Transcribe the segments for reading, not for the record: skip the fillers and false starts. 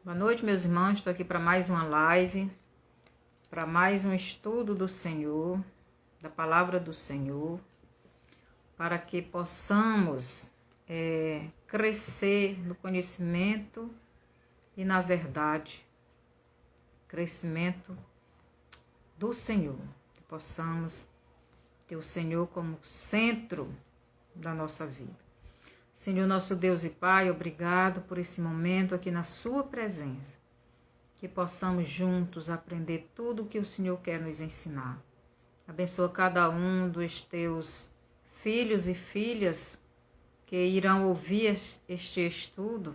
Boa noite, meus irmãos. Estou aqui para mais uma live, para mais um estudo do Senhor, da palavra do Senhor, para que possamos crescer no conhecimento e na verdade, crescimento do Senhor, que possamos ter o Senhor como centro da nossa vida. Senhor, nosso Deus e Pai, obrigado por esse momento aqui na sua presença. Que possamos juntos aprender tudo o que o Senhor quer nos ensinar. Abençoa cada um dos teus filhos e filhas que irão ouvir este estudo,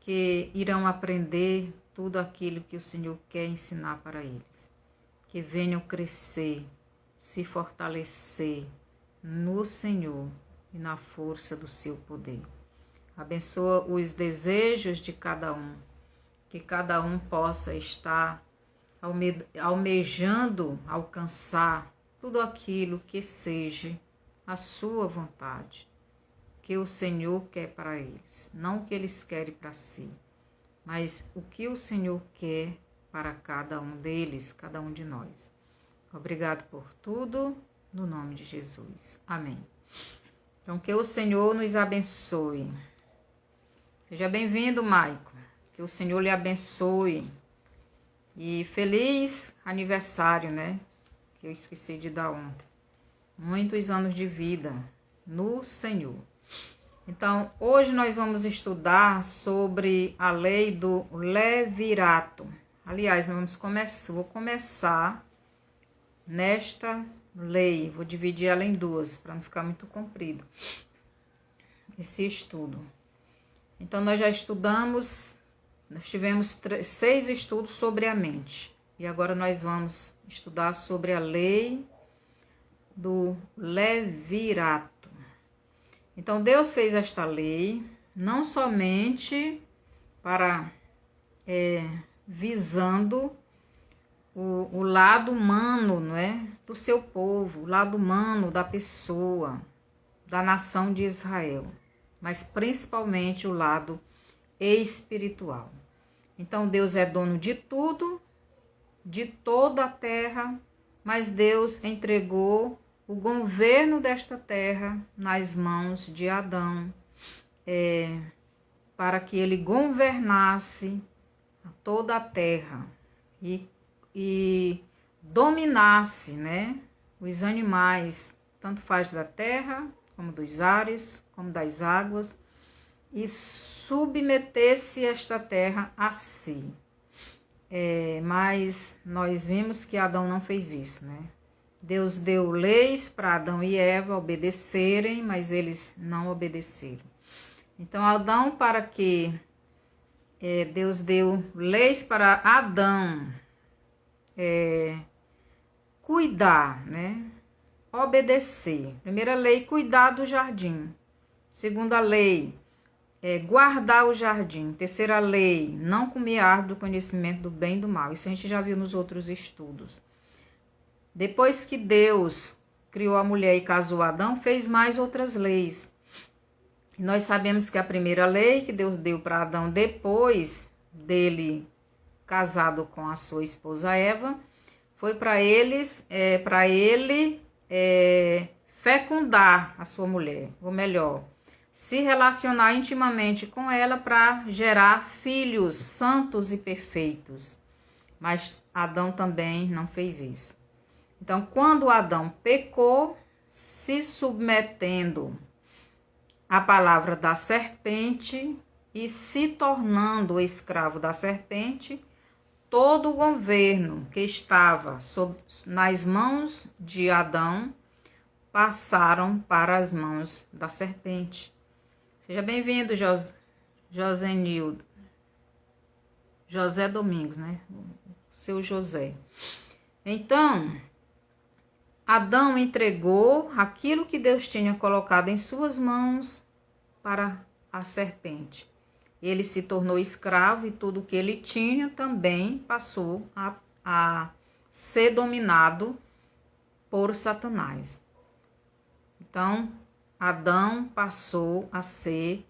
que irão aprender tudo aquilo que o Senhor quer ensinar para eles. Que venham crescer, se fortalecer no Senhor e na força do seu poder. Abençoa os desejos de cada um, que cada um possa estar almejando alcançar tudo aquilo que seja a sua vontade, que o Senhor quer para eles, não o que eles querem para si, mas o que o Senhor quer para cada um deles, cada um de nós. Obrigado por tudo, no nome de Jesus. Amém. Então, que o Senhor nos abençoe. Seja bem-vindo, Maico. Que o Senhor lhe abençoe. E feliz aniversário, né? Que eu esqueci de dar ontem. Muitos anos de vida no Senhor. Então, hoje nós vamos estudar sobre a lei do levirato. Aliás, vou começar nesta lei, vou dividir ela em duas, para não ficar muito comprido esse estudo. Então, nós já estudamos, nós tivemos 6 estudos sobre a mente. E agora nós vamos estudar sobre a lei do levirato. Então, Deus fez esta lei, não somente para visando o lado humano, não é? Do seu povo, o lado humano da pessoa, da nação de Israel, mas principalmente o lado espiritual. Então Deus é dono de tudo, de toda a terra, mas Deus entregou o governo desta terra nas mãos de Adão, para que ele governasse toda a terra e dominasse, né, os animais, tanto faz da terra, como dos ares, como das águas, e submetesse esta terra a si. Mas nós vimos que Adão não fez isso, né? Deus deu leis para Adão e Eva obedecerem, mas eles não obedeceram. Então, Adão, para que Deus deu leis para Adão cuidar, né? Obedecer. Primeira lei, cuidar do jardim. Segunda lei, guardar o jardim. Terceira lei, não comer a árvore do conhecimento do bem e do mal. Isso a gente já viu nos outros estudos. Depois que Deus criou a mulher e casou Adão, fez mais outras leis. Nós sabemos que a primeira lei que Deus deu para Adão depois dele casado com a sua esposa Eva, foi para ele fecundar a sua mulher, ou melhor, se relacionar intimamente com ela para gerar filhos santos e perfeitos. Mas Adão também não fez isso. Então, quando Adão pecou, se submetendo à palavra da serpente e se tornando escravo da serpente, todo o governo que estava nas mãos de Adão passaram para as mãos da serpente. Seja bem-vindo, Josenildo. José Domingos, né? Seu José. Então, Adão entregou aquilo que Deus tinha colocado em suas mãos para a serpente. Ele se tornou escravo e tudo que ele tinha também passou a ser dominado por Satanás. Então, Adão passou a ser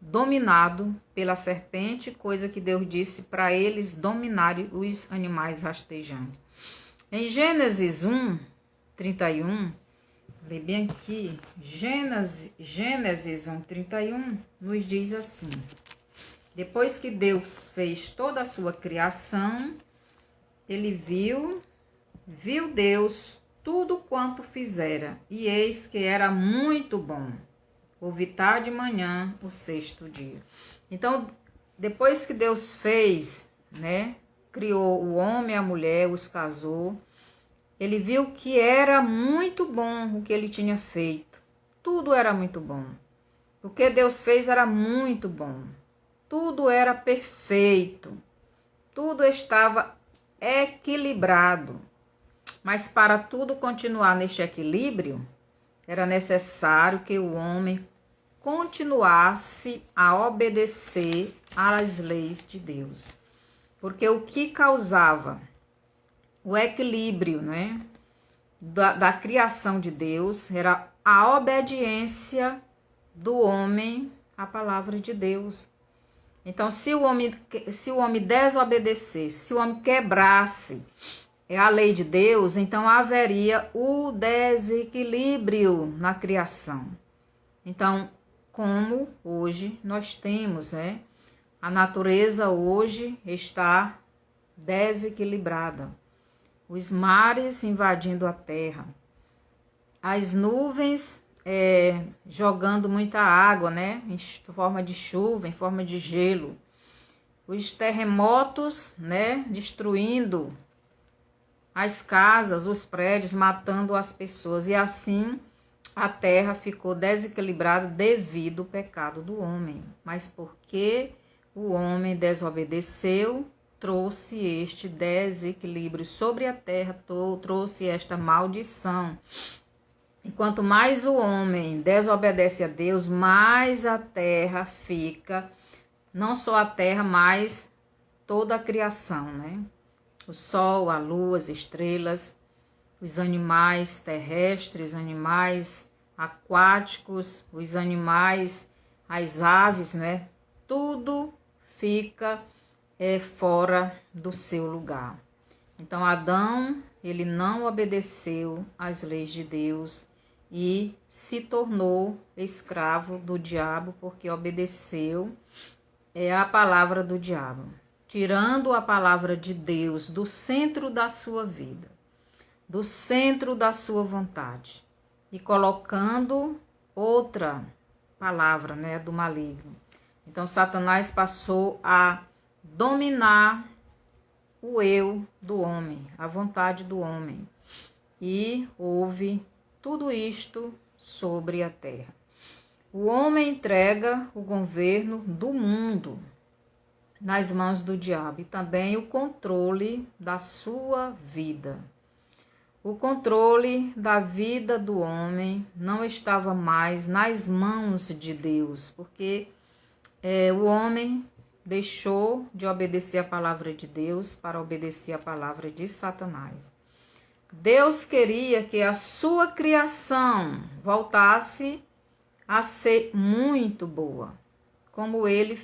dominado pela serpente, coisa que Deus disse para eles dominarem os animais rastejantes. Em Gênesis 1, 31, lê bem aqui, Gênesis 1, 31, nos diz assim: depois que Deus fez toda a sua criação, ele viu Deus tudo quanto fizera, e eis que era muito bom. Houve tarde e manhã, o sexto dia. Então, depois que Deus fez, né, criou o homem e a mulher, os casou, ele viu que era muito bom o que ele tinha feito. Tudo era muito bom. O que Deus fez era muito bom. Tudo era perfeito. Tudo estava equilibrado. Mas para tudo continuar neste equilíbrio, era necessário que o homem continuasse a obedecer às leis de Deus. Porque o que causava o equilíbrio, né, da criação de Deus era a obediência do homem à palavra de Deus. Então, se o homem desobedecesse, se o homem quebrasse a lei de Deus, então haveria o desequilíbrio na criação. Então, como hoje nós temos, né? A natureza hoje está desequilibrada. Os mares invadindo a terra. As nuvens jogando muita água, né? Em forma de chuva, em forma de gelo. Os terremotos, né? Destruindo as casas, os prédios, matando as pessoas. E assim a terra ficou desequilibrada devido ao pecado do homem. Mas porque o homem desobedeceu, trouxe este desequilíbrio sobre a terra, trouxe esta maldição. E quanto mais o homem desobedece a Deus, mais a terra fica, não só a terra, mas toda a criação, né? O sol, a lua, as estrelas, os animais terrestres, animais aquáticos, os animais, as aves, né? Tudo fica fora do seu lugar. Então, Adão, ele não obedeceu às leis de Deus e se tornou escravo do diabo porque obedeceu a palavra do diabo, tirando a palavra de Deus do centro da sua vida, do centro da sua vontade e colocando outra palavra, né, do maligno. Então, Satanás passou a dominar o eu do homem, a vontade do homem. E houve tudo isto sobre a terra. O homem entrega o governo do mundo nas mãos do diabo e também o controle da sua vida. O controle da vida do homem não estava mais nas mãos de Deus, porque o homem deixou de obedecer a palavra de Deus para obedecer a palavra de Satanás. Deus queria que a sua criação voltasse a ser muito boa, como ele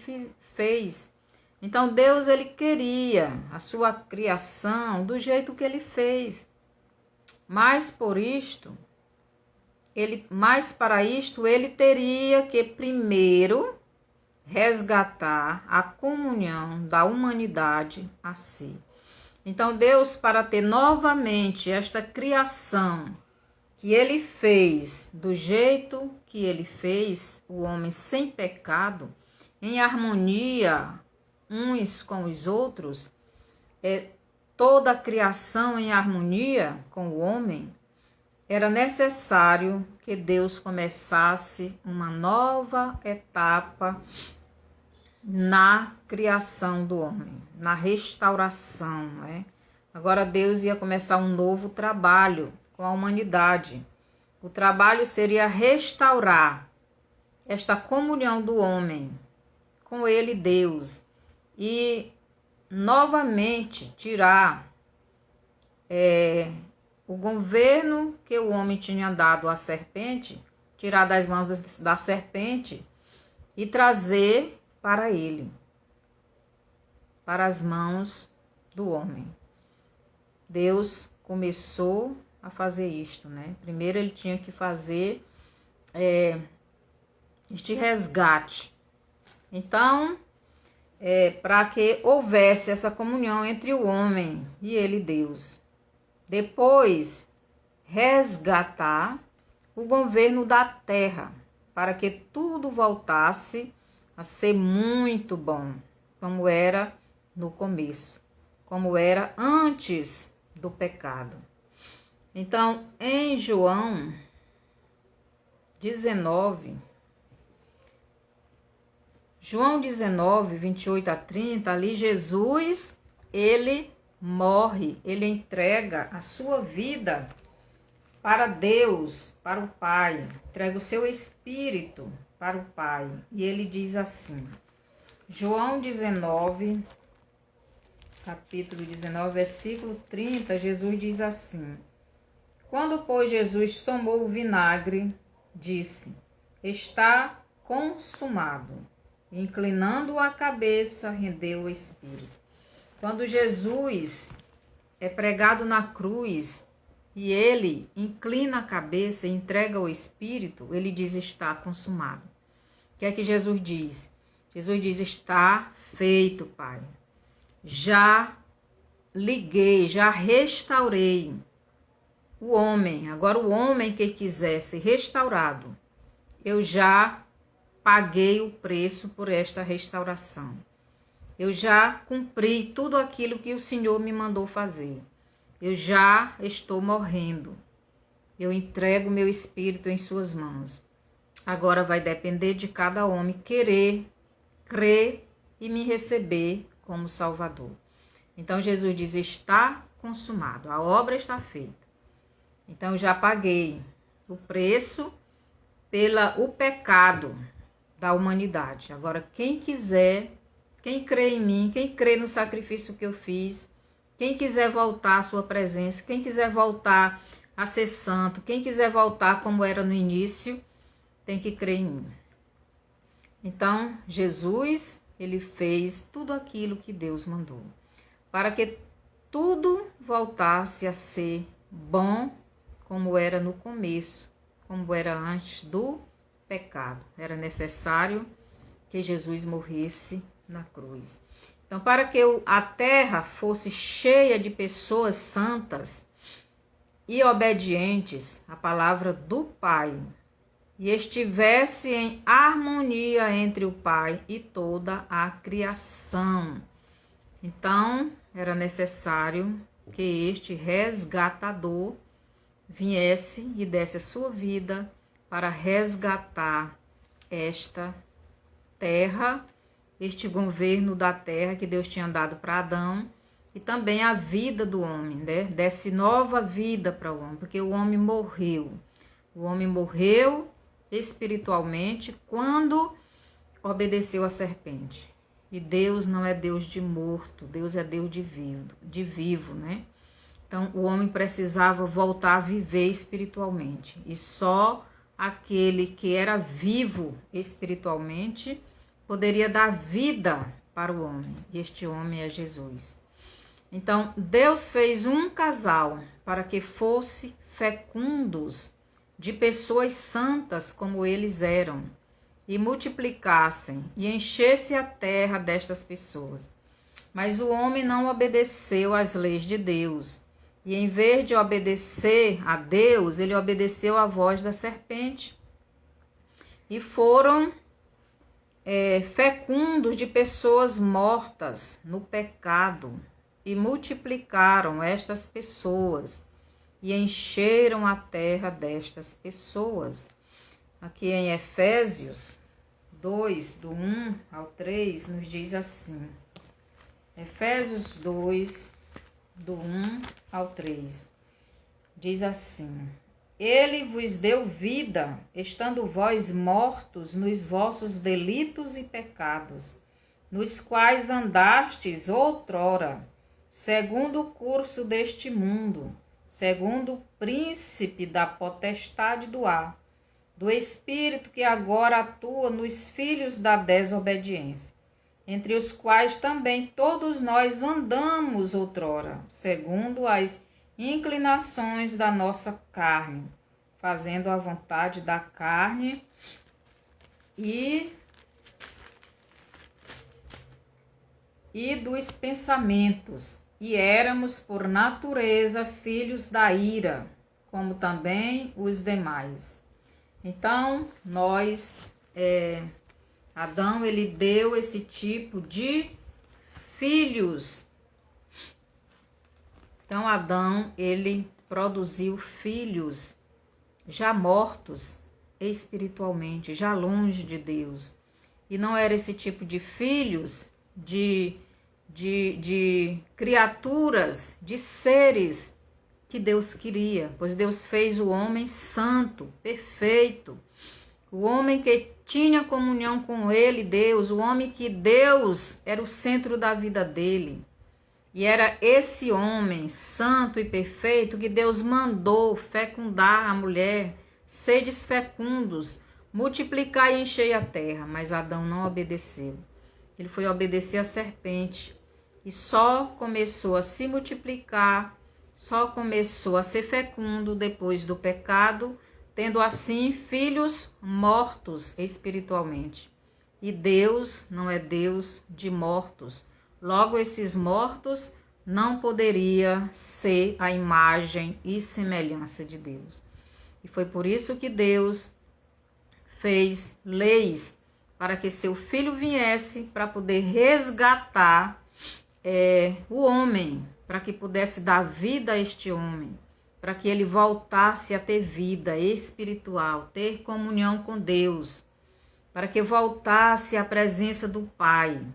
fez. Então Deus, ele queria a sua criação do jeito que ele fez. Mas para isto ele teria que primeiro resgatar a comunhão da humanidade a si. Então Deus, para ter novamente esta criação que ele fez do jeito que ele fez, o homem sem pecado, em harmonia uns com os outros, toda a criação em harmonia com o homem, era necessário que Deus começasse uma nova etapa na criação do homem, na restauração, né? Agora Deus ia começar um novo trabalho com a humanidade. O trabalho seria restaurar esta comunhão do homem com ele, Deus, e novamente tirar o governo que o homem tinha dado à serpente, tirar das mãos da serpente e trazer para ele, para as mãos do homem. Deus começou a fazer isto, né? Primeiro ele tinha que fazer este resgate. Então, para que houvesse essa comunhão entre o homem e ele, Deus. Depois, resgatar o governo da terra, para que tudo voltasse a ser muito bom, como era no começo, como era antes do pecado. Então, em João 19, 28 a 30, ali Jesus, ele morre, ele entrega a sua vida para Deus, para o Pai, entrega o seu espírito para o Pai. E ele diz assim, João 19, capítulo 19, versículo 30, Jesus diz assim: Quando, pois, Jesus tomou o vinagre, disse, está consumado. Inclinando a cabeça, rendeu o espírito. Quando Jesus é pregado na cruz e ele inclina a cabeça e entrega o espírito, ele diz, está consumado. O que é que Jesus diz? Jesus diz, está feito, Pai. Já liguei, já restaurei o homem. Agora o homem que quiser ser restaurado, eu já paguei o preço por esta restauração. Eu já cumpri tudo aquilo que o Senhor me mandou fazer. Eu já estou morrendo. Eu entrego meu espírito em suas mãos. Agora vai depender de cada homem querer, crer e me receber como Salvador. Então Jesus diz, está consumado, a obra está feita. Então eu já paguei o preço pelo pecado da humanidade. Agora quem quiser, quem crê em mim, quem crê no sacrifício que eu fiz, quem quiser voltar à sua presença, quem quiser voltar a ser santo, quem quiser voltar como era no início, tem que crer em mim. Então, Jesus, ele fez tudo aquilo que Deus mandou, para que tudo voltasse a ser bom como era no começo, como era antes do pecado. Era necessário que Jesus morresse na cruz. Então, para que a terra fosse cheia de pessoas santas e obedientes à palavra do Pai, e estivesse em harmonia entre o Pai e toda a criação. Então, era necessário que este resgatador viesse e desse a sua vida para resgatar esta terra, este governo da terra que Deus tinha dado para Adão, e também a vida do homem, né? Desse nova vida para o homem, porque o homem morreu. O homem morreu espiritualmente quando obedeceu à serpente. E Deus não é Deus de morto, Deus é Deus de vivo, né? Então o homem precisava voltar a viver espiritualmente. E só aquele que era vivo espiritualmente poderia dar vida para o homem. E este homem é Jesus. Então Deus fez um casal para que fosse fecundos de pessoas santas como eles eram, e multiplicassem e enchesse a terra destas pessoas. Mas o homem não obedeceu às leis de Deus, e em vez de obedecer a Deus, ele obedeceu à voz da serpente. E foram fecundos de pessoas mortas no pecado, e multiplicaram estas pessoas, e encheram a terra destas pessoas. Aqui em Efésios 2, do 1 ao 3, nos diz assim. Efésios 2, do 1 ao 3. Diz assim: Ele vos deu vida, estando vós mortos nos vossos delitos e pecados, nos quais andastes outrora, segundo o curso deste mundo, segundo o príncipe da potestade do ar, do Espírito que agora atua nos filhos da desobediência, entre os quais também todos nós andamos outrora, segundo as inclinações da nossa carne, fazendo a vontade da carne e dos pensamentos, e éramos por natureza filhos da ira, como também os demais. Então, Adão, ele deu esse tipo de filhos. Então, Adão, ele produziu filhos já mortos espiritualmente, já longe de Deus. E não era esse tipo de filhos de criaturas, de seres que Deus queria, pois Deus fez o homem santo, perfeito, o homem que tinha comunhão com ele, Deus, o homem que Deus era o centro da vida dele. E era esse homem santo e perfeito que Deus mandou fecundar a mulher, sedes fecundos, multiplicar e encher a terra, mas Adão não obedeceu. Ele foi obedecer à serpente e só começou a se multiplicar, só começou a ser fecundo depois do pecado, tendo assim filhos mortos espiritualmente. E Deus não é Deus de mortos. Logo, esses mortos não poderia ser a imagem e semelhança de Deus. E foi por isso que Deus fez leis para que seu filho viesse para poder resgatar o homem, para que pudesse dar vida a este homem, para que ele voltasse a ter vida espiritual, ter comunhão com Deus, para que voltasse à presença do Pai,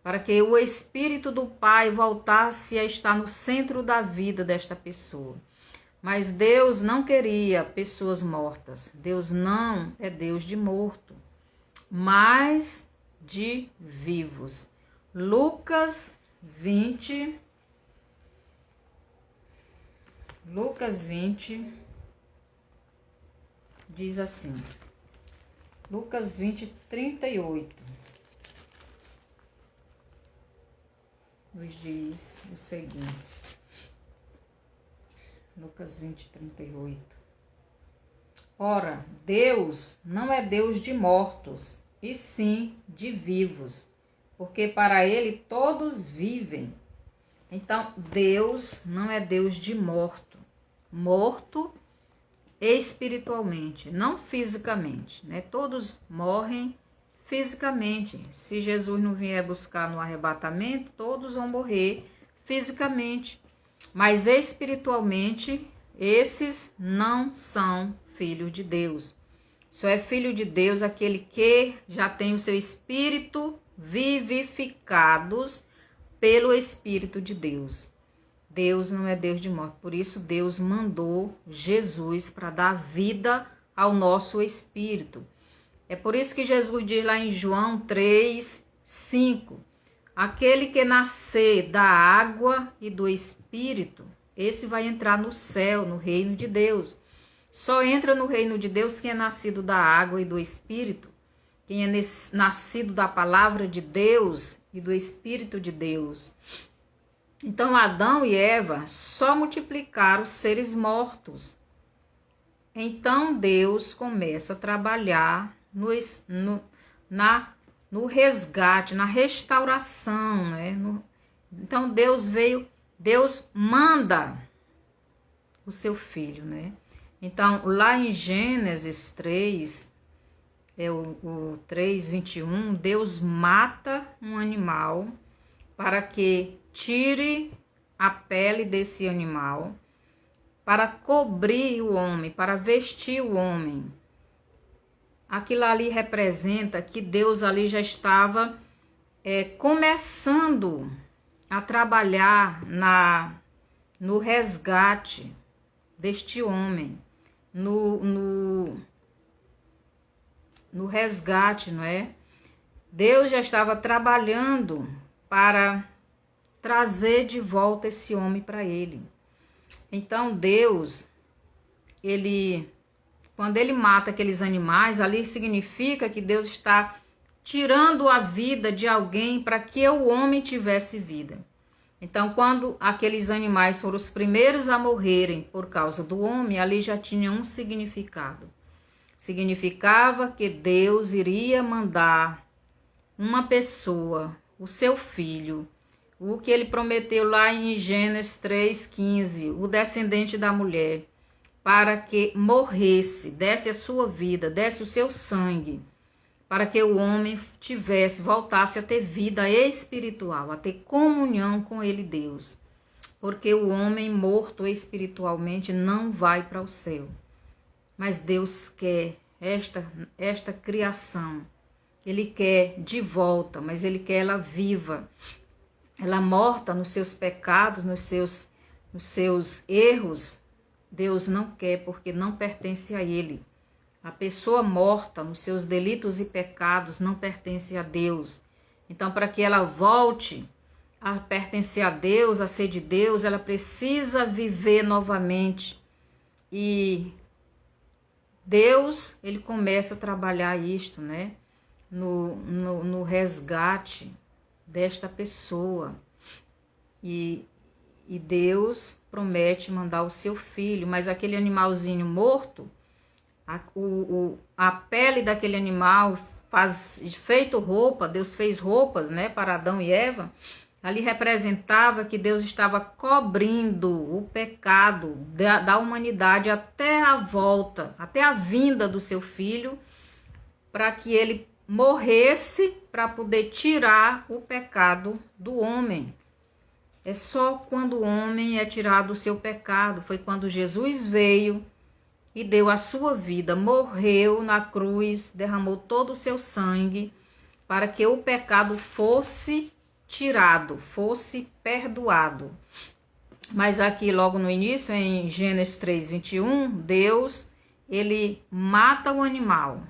para que o Espírito do Pai voltasse a estar no centro da vida desta pessoa. Mas Deus não queria pessoas mortas. Deus não é Deus de morto, mas de vivos. Lucas 20, diz assim, Lucas 20, 38, nos diz o seguinte, Lucas 20, 38. Ora, Deus não é Deus de mortos, e sim de vivos, porque para ele todos vivem. Então, Deus não é Deus de morto espiritualmente, não fisicamente, né? Todos morrem fisicamente. Se Jesus não vier buscar no arrebatamento, todos vão morrer fisicamente. Mas espiritualmente, esses não são filhos de Deus. Só é filho de Deus aquele que já tem o seu espírito vivificados pelo Espírito de Deus. Deus não é Deus de morte. Por isso, Deus mandou Jesus para dar vida ao nosso espírito. É por isso que Jesus diz lá em João 3, 5. Aquele que nascer da água e do Espírito, esse vai entrar no céu, no reino de Deus. Só entra no reino de Deus quem é nascido da água e do Espírito, quem é nascido da palavra de Deus e do Espírito de Deus. Então, Adão e Eva só multiplicaram os seres mortos. Então, Deus começa a trabalhar no resgate, na restauração, né? Então, Deus manda o seu filho, né? Então, lá em Gênesis 3, o 3:21, Deus mata um animal para que tire a pele desse animal, para cobrir o homem, para vestir o homem. Aquilo ali representa que Deus ali já estava começando a trabalhar no resgate deste homem, no resgate, não é? Deus já estava trabalhando para trazer de volta esse homem para ele. Então Deus, ele quando ele mata aqueles animais, ali significa que Deus está tirando a vida de alguém para que o homem tivesse vida. Então, quando aqueles animais foram os primeiros a morrerem por causa do homem, ali já tinha um significado. Significava que Deus iria mandar uma pessoa, o seu filho, o que ele prometeu lá em Gênesis 3,15, o descendente da mulher, para que morresse, desse a sua vida, desse o seu sangue, para que o homem voltasse a ter vida espiritual, a ter comunhão com ele, Deus. Porque o homem morto espiritualmente não vai para o céu. Mas Deus quer esta criação. Ele quer de volta, mas ele quer ela viva. Ela morta nos seus pecados, nos seus erros. Deus não quer, porque não pertence a ele. A pessoa morta nos seus delitos e pecados não pertence a Deus. Então, para que ela volte a pertencer a Deus, a ser de Deus, ela precisa viver novamente. E Deus, ele começa a trabalhar isto, né? No resgate desta pessoa. E Deus promete mandar o seu filho, mas aquele animalzinho morto, a pele daquele animal feito roupa, Deus fez roupas, né, para Adão e Eva, ali representava que Deus estava cobrindo o pecado da humanidade até a volta, até a vinda do seu filho, para que ele morresse para poder tirar o pecado do homem. É só quando o homem é tirado do seu pecado, foi quando Jesus veio e deu a sua vida, morreu na cruz, derramou todo o seu sangue para que o pecado fosse tirado, fosse perdoado. Mas aqui logo no início, em Gênesis 3:21, Deus, ele mata o animal.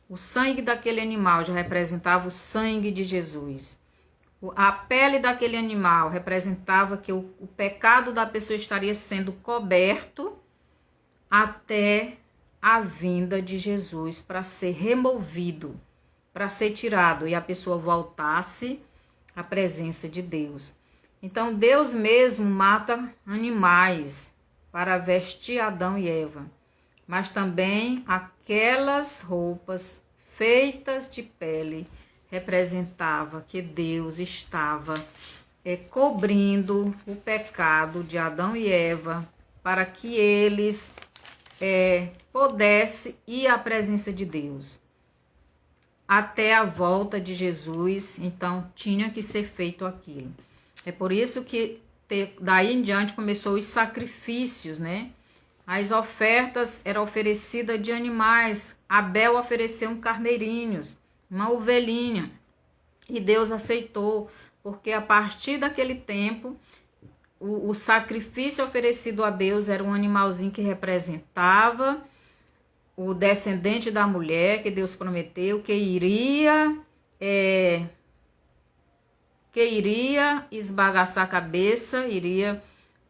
O sangue daquele animal já representava o sangue de Jesus. A pele daquele animal representava que o pecado da pessoa estaria sendo coberto até a vinda de Jesus para ser removido, para ser tirado e a pessoa voltasse à presença de Deus. Então Deus mesmo mata animais para vestir Adão e Eva, mas também aquelas roupas feitas de pele representava que Deus estava cobrindo o pecado de Adão e Eva para que eles pudesse ir à presença de Deus. Até a volta de Jesus, então tinha que ser feito aquilo. É por isso que daí em diante começou os sacrifícios, né? As ofertas eram oferecidas de animais. Abel ofereceu um carneirinhos, uma ovelhinha, e Deus aceitou, porque a partir daquele tempo o sacrifício oferecido a Deus era um animalzinho que representava o descendente da mulher que Deus prometeu, que iria esbagaçar a cabeça, iria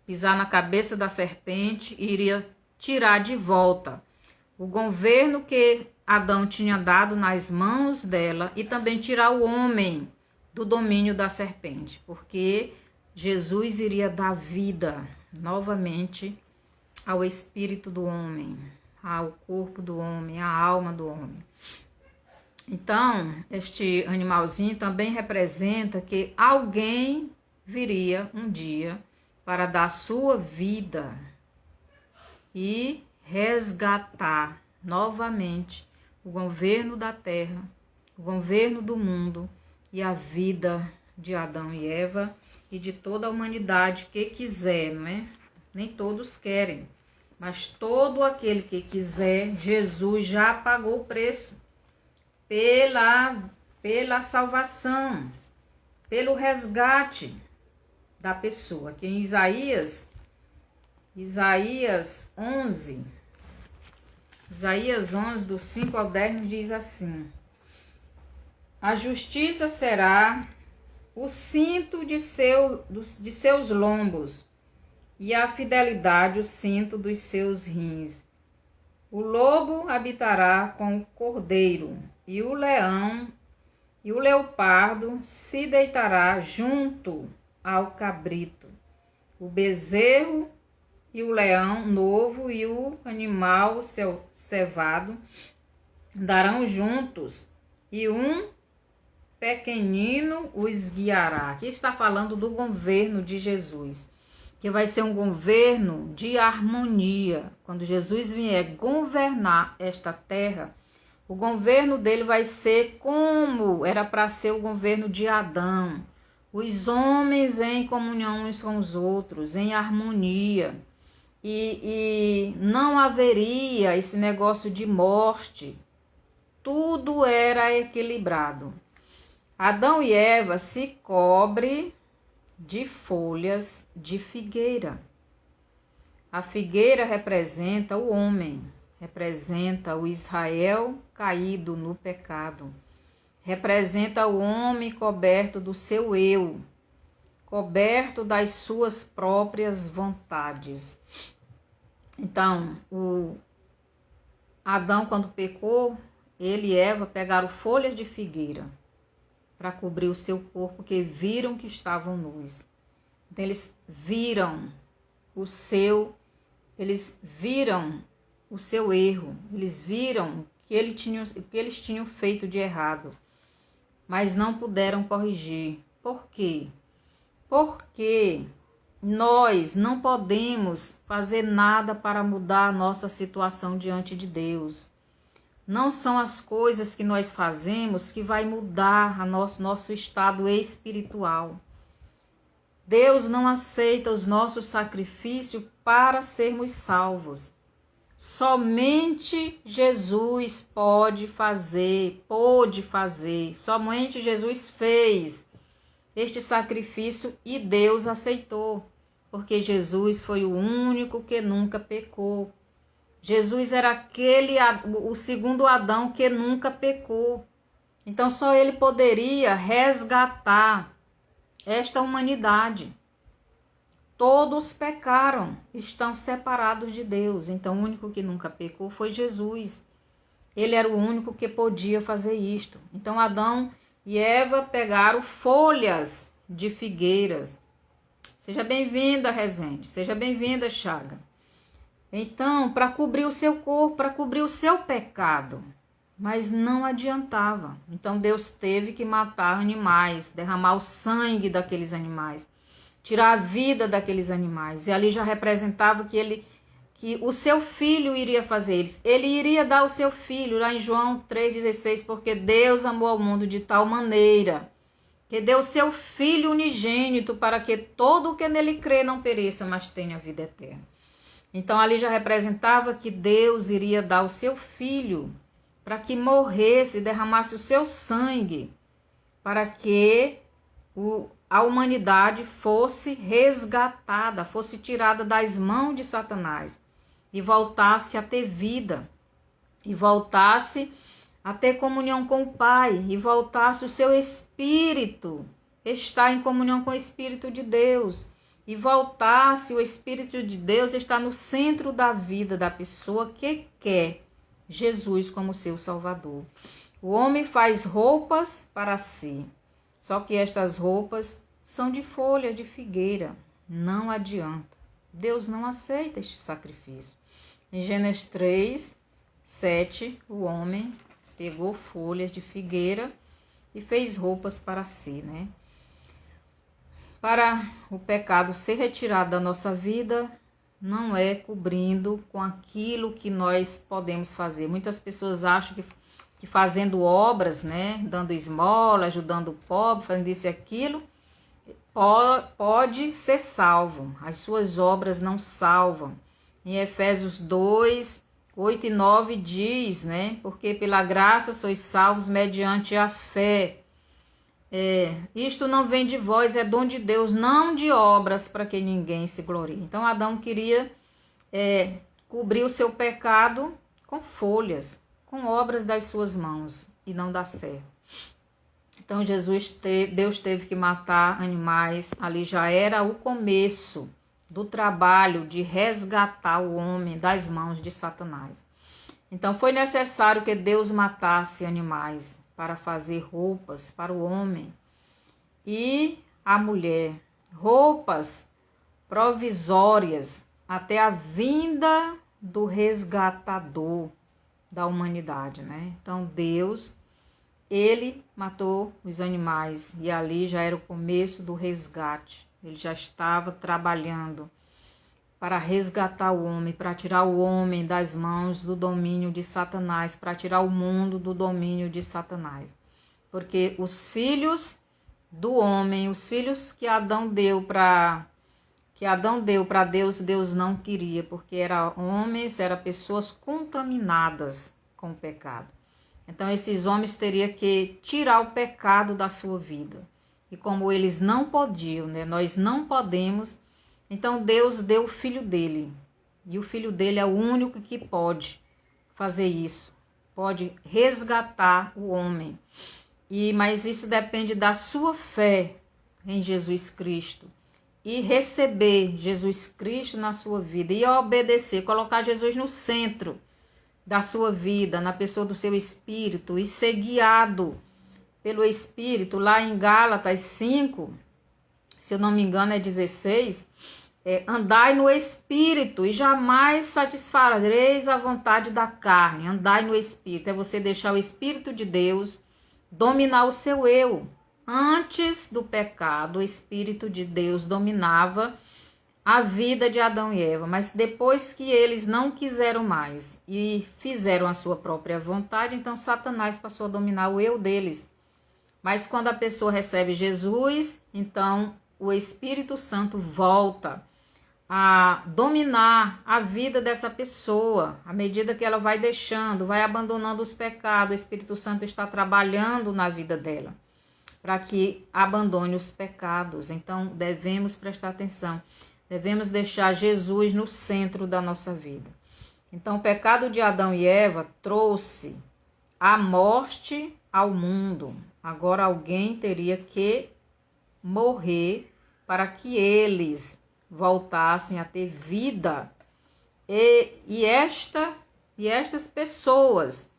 pisar na cabeça da serpente e iria tirar de volta o governo que Adão tinha dado nas mãos dela e também tirar o homem do domínio da serpente, porque Jesus iria dar vida novamente ao espírito do homem, ao corpo do homem, à alma do homem. Então, este animalzinho também representa que alguém viria um dia para dar sua vida e resgatar novamente o governo da terra, o governo do mundo e a vida de Adão e Eva e de toda a humanidade que quiser, não é? Nem todos querem, mas todo aquele que quiser, Jesus já pagou o preço pela salvação, pelo resgate da pessoa. Que em Isaías 11, do 5 ao 10, nos diz assim: a justiça será o cinto de seus lombos, e a fidelidade o cinto dos seus rins. O lobo habitará com o cordeiro, e o leão e o leopardo se deitará junto ao cabrito. O bezerro e o leão novo e o animal cevado andarão juntos, e um pequenino os guiará. Aqui está falando do governo de Jesus, que vai ser um governo de harmonia. Quando Jesus vier governar esta terra, o governo dele vai ser como era para ser o governo de Adão. Os homens em comunhão uns com os outros, em harmonia. E não haveria esse negócio de morte. Tudo era equilibrado. Adão e Eva se cobrem de folhas de figueira. A figueira representa o homem, representa o Israel caído no pecado, representa o homem coberto do seu eu, coberto das suas próprias vontades. Então, o Adão, quando pecou, ele e Eva pegaram folhas de figueira para cobrir o seu corpo, porque viram que estavam nus. Então, eles viram o seu erro, eles viram que eles tinham feito de errado, mas não puderam corrigir. Por quê? Porque nós não podemos fazer nada para mudar a nossa situação diante de Deus. Não são as coisas que nós fazemos que vai mudar nosso estado espiritual. Deus não aceita os nossos sacrifícios para sermos salvos. Somente Jesus pôde fazer, somente Jesus fez este sacrifício e Deus aceitou, porque Jesus foi o único que nunca pecou. Jesus era o segundo Adão que nunca pecou. Então só ele poderia resgatar esta humanidade. Todos pecaram, estão separados de Deus. Então o único que nunca pecou foi Jesus. Ele era o único que podia fazer isto. Então Adão e Eva pegaram folhas de figueiras. Seja bem-vinda, Rezende. Seja bem-vinda, Chaga. Então, para cobrir o seu corpo, para cobrir o seu pecado. Mas não adiantava. Então Deus teve que matar animais, derramar o sangue daqueles animais, tirar a vida daqueles animais. E ali já representava que o seu filho iria fazer isso. Ele iria dar o seu filho, lá em João 3,16, porque Deus amou ao mundo de tal maneira que deu o seu filho unigênito para que todo o que nele crê não pereça, mas tenha vida eterna. Então ali já representava que Deus iria dar o seu filho para que morresse, derramasse o seu sangue, para que a humanidade fosse resgatada, fosse tirada das mãos de Satanás e voltasse a ter vida, e voltasse a ter comunhão com o Pai, e voltasse o seu espírito estar em comunhão com o Espírito de Deus, e voltasse o Espírito de Deus estar no centro da vida da pessoa que quer Jesus como seu Salvador. O homem faz roupas para si, só que estas roupas são de folha de figueira. Não adianta. Deus não aceita este sacrifício. Em Gênesis 3, 7, o homem pegou folhas de figueira e fez roupas para si, né? Para o pecado ser retirado da nossa vida, não é cobrindo com aquilo que nós podemos fazer. Muitas pessoas acham que fazendo obras, né, dando esmola, ajudando o pobre, fazendo isso e aquilo, pode ser salvo. As suas obras não salvam. Em Efésios 2, 8 e 9 diz, né, porque pela graça sois salvos mediante a fé. Isto não vem de vós, é dom de Deus, não de obras, para que ninguém se glorie. Então Adão queria cobrir o seu pecado com folhas, com obras das suas mãos, e não dá certo. Então Deus teve que matar animais. Ali já era o começo do trabalho de resgatar o homem das mãos de Satanás. Então foi necessário que Deus matasse animais para fazer roupas para o homem e a mulher, roupas provisórias até a vinda do resgatador da humanidade, né? Então Deus, ele matou os animais e ali já era o começo do resgate. Ele já estava trabalhando para resgatar o homem, para tirar o homem das mãos do domínio de Satanás, para tirar o mundo do domínio de Satanás. Porque os filhos do homem, os filhos que Adão deu para Deus, Deus não queria, porque eram homens, eram pessoas contaminadas com o pecado. Então esses homens teriam que tirar o pecado da sua vida. E como eles não podiam, né? Nós não podemos. Então Deus deu o filho dele. E o filho dele é o único que pode fazer isso. Pode resgatar o homem. Mas isso depende da sua fé em Jesus Cristo. E receber Jesus Cristo na sua vida. E obedecer, colocar Jesus no centro da sua vida, na pessoa do seu espírito. E ser guiado pelo Espírito. Lá em Gálatas 5, se eu não me engano é 16, andai no Espírito e jamais satisfareis a vontade da carne. Andai no Espírito, é você deixar o Espírito de Deus dominar o seu eu. Antes do pecado, o Espírito de Deus dominava a vida de Adão e Eva, mas depois que eles não quiseram mais e fizeram a sua própria vontade, então Satanás passou a dominar o eu deles. Mas quando a pessoa recebe Jesus, então o Espírito Santo volta a dominar a vida dessa pessoa. À medida que ela vai deixando, vai abandonando os pecados, o Espírito Santo está trabalhando na vida dela para que abandone os pecados. Então devemos prestar atenção, devemos deixar Jesus no centro da nossa vida. Então o pecado de Adão e Eva trouxe a morte ao mundo. Agora alguém teria que morrer para que eles voltassem a ter vida. E estas pessoas,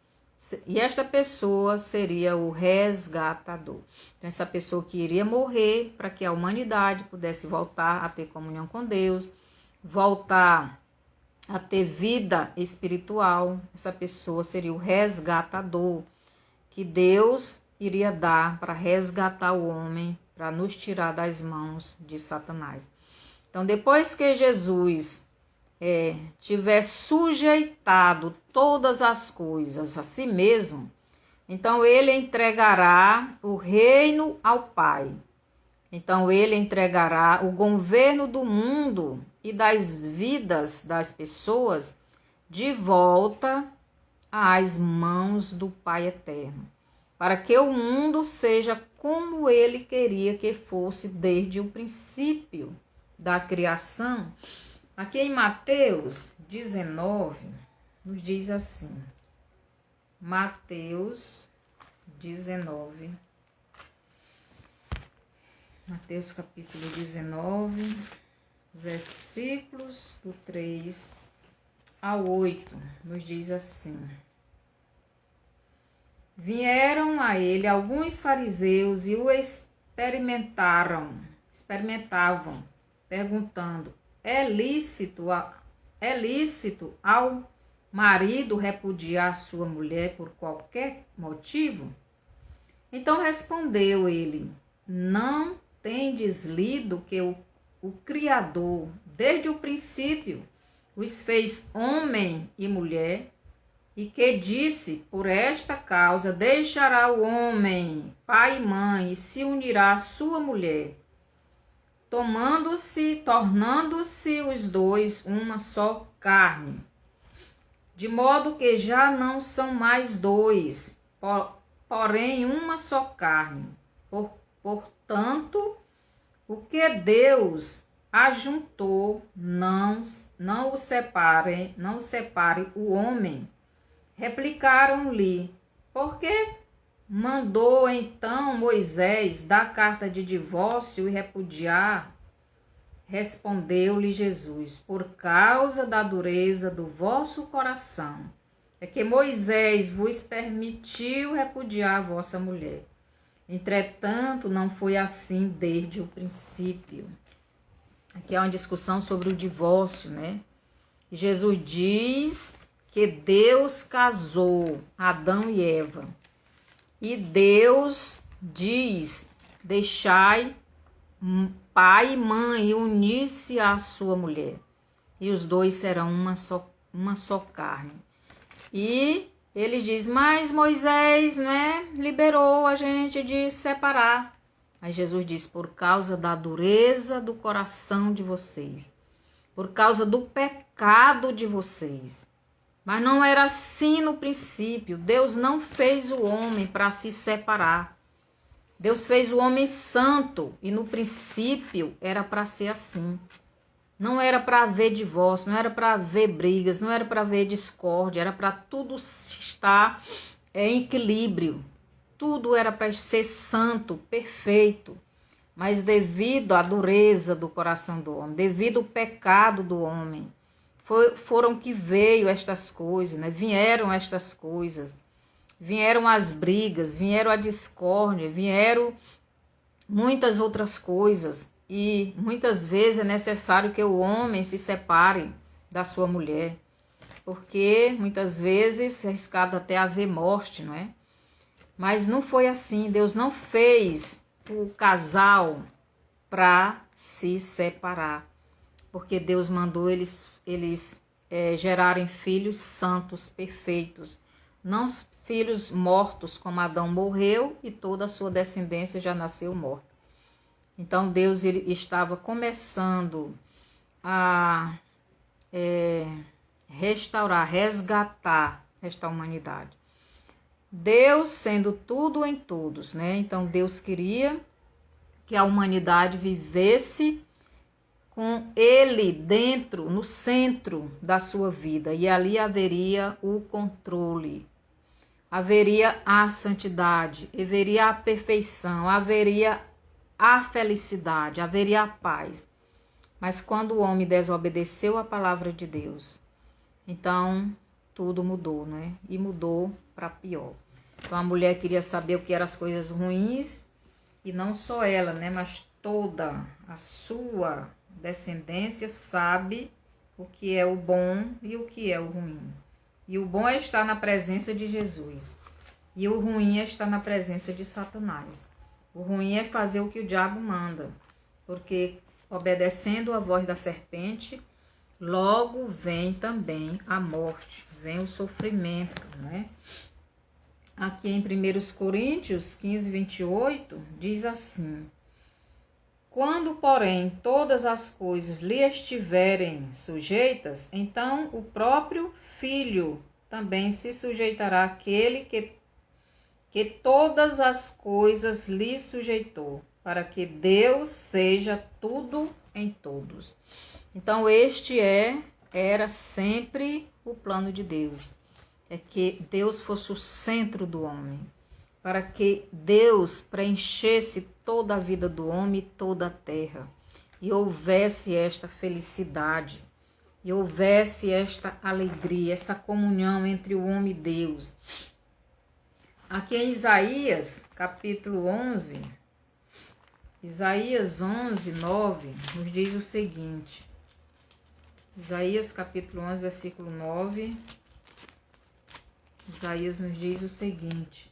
e esta pessoa seria o resgatador. Então, essa pessoa que iria morrer para que a humanidade pudesse voltar a ter comunhão com Deus, voltar a ter vida espiritual. Essa pessoa seria o resgatador que Deus iria dar para resgatar o homem, para nos tirar das mãos de Satanás. Então, depois que Jesus tiver sujeitado todas as coisas a si mesmo, então ele entregará o reino ao Pai. Então ele entregará o governo do mundo e das vidas das pessoas de volta às mãos do Pai Eterno, para que o mundo seja como ele queria que fosse desde o princípio da criação. Aqui em Mateus 19, nos diz assim, Mateus 19, Mateus capítulo 19, versículos do 3 ao 8, nos diz assim: vieram a ele alguns fariseus e o experimentavam, perguntando: é lícito ao marido repudiar sua mulher por qualquer motivo? Então respondeu ele: não tendes lido que o Criador, desde o princípio, os fez homem e mulher, e que disse: por esta causa deixará o homem pai e mãe e se unirá à sua mulher, tornando-se os dois uma só carne. De modo que já não são mais dois, porém uma só carne. Portanto, o que Deus ajuntou, não separe o homem. Replicaram-lhe: por que mandou então Moisés dar carta de divórcio e repudiar? Respondeu-lhe Jesus: por causa da dureza do vosso coração, é que Moisés vos permitiu repudiar a vossa mulher. Entretanto, não foi assim desde o princípio. Aqui é uma discussão sobre o divórcio, né? Jesus diz que Deus casou Adão e Eva. E Deus diz, deixai pai e mãe e unir-se à sua mulher. E os dois serão uma só carne. E ele diz, mas Moisés, né, liberou a gente de separar. Aí Jesus diz, por causa da dureza do coração de vocês, por causa do pecado de vocês. Mas não era assim no princípio. Deus não fez o homem para se separar. Deus fez o homem santo e no princípio era para ser assim. Não era para haver divórcio, não era para haver brigas, não era para haver discórdia, era para tudo estar em equilíbrio. Tudo era para ser santo, perfeito. Mas devido à dureza do coração do homem, devido ao pecado do homem, foram que veio estas coisas, né? Vieram estas coisas, vieram as brigas, vieram a discórdia, vieram muitas outras coisas. E muitas vezes é necessário que o homem se separe da sua mulher, porque muitas vezes é arriscado até haver morte, não é? Mas não foi assim. Deus não fez o casal para se separar, porque Deus mandou eles gerarem filhos santos, perfeitos, não filhos mortos, como Adão morreu e toda a sua descendência já nasceu morta. Então Deus ele estava começando a restaurar, resgatar esta humanidade. Deus sendo tudo em todos, né? Então Deus queria que a humanidade vivesse com ele dentro, no centro da sua vida. E ali haveria o controle, haveria a santidade, haveria a perfeição, haveria a felicidade, haveria a paz. Mas quando o homem desobedeceu a palavra de Deus, então tudo mudou, né? E mudou para pior. Então a mulher queria saber o que eram as coisas ruins, e não só ela, né? Mas toda a sua descendência sabe o que é o bom e o que é o ruim. E o bom é estar na presença de Jesus. E o ruim é estar na presença de Satanás. O ruim é fazer o que o diabo manda, porque obedecendo a voz da serpente, logo vem também a morte, vem o sofrimento, né? Aqui em 1 Coríntios 15, 28, diz assim: quando, porém, todas as coisas lhe estiverem sujeitas, então o próprio Filho também se sujeitará àquele que todas as coisas lhe sujeitou, para que Deus seja tudo em todos. Então era sempre o plano de Deus, é que Deus fosse o centro do homem, para que Deus preenchesse toda a vida do homem e toda a terra, e houvesse esta felicidade, e houvesse esta alegria, essa comunhão entre o homem e Deus. Aqui em Isaías, capítulo 11, Isaías 11, 9, nos diz o seguinte. Isaías, capítulo 11, versículo 9. Isaías nos diz o seguinte: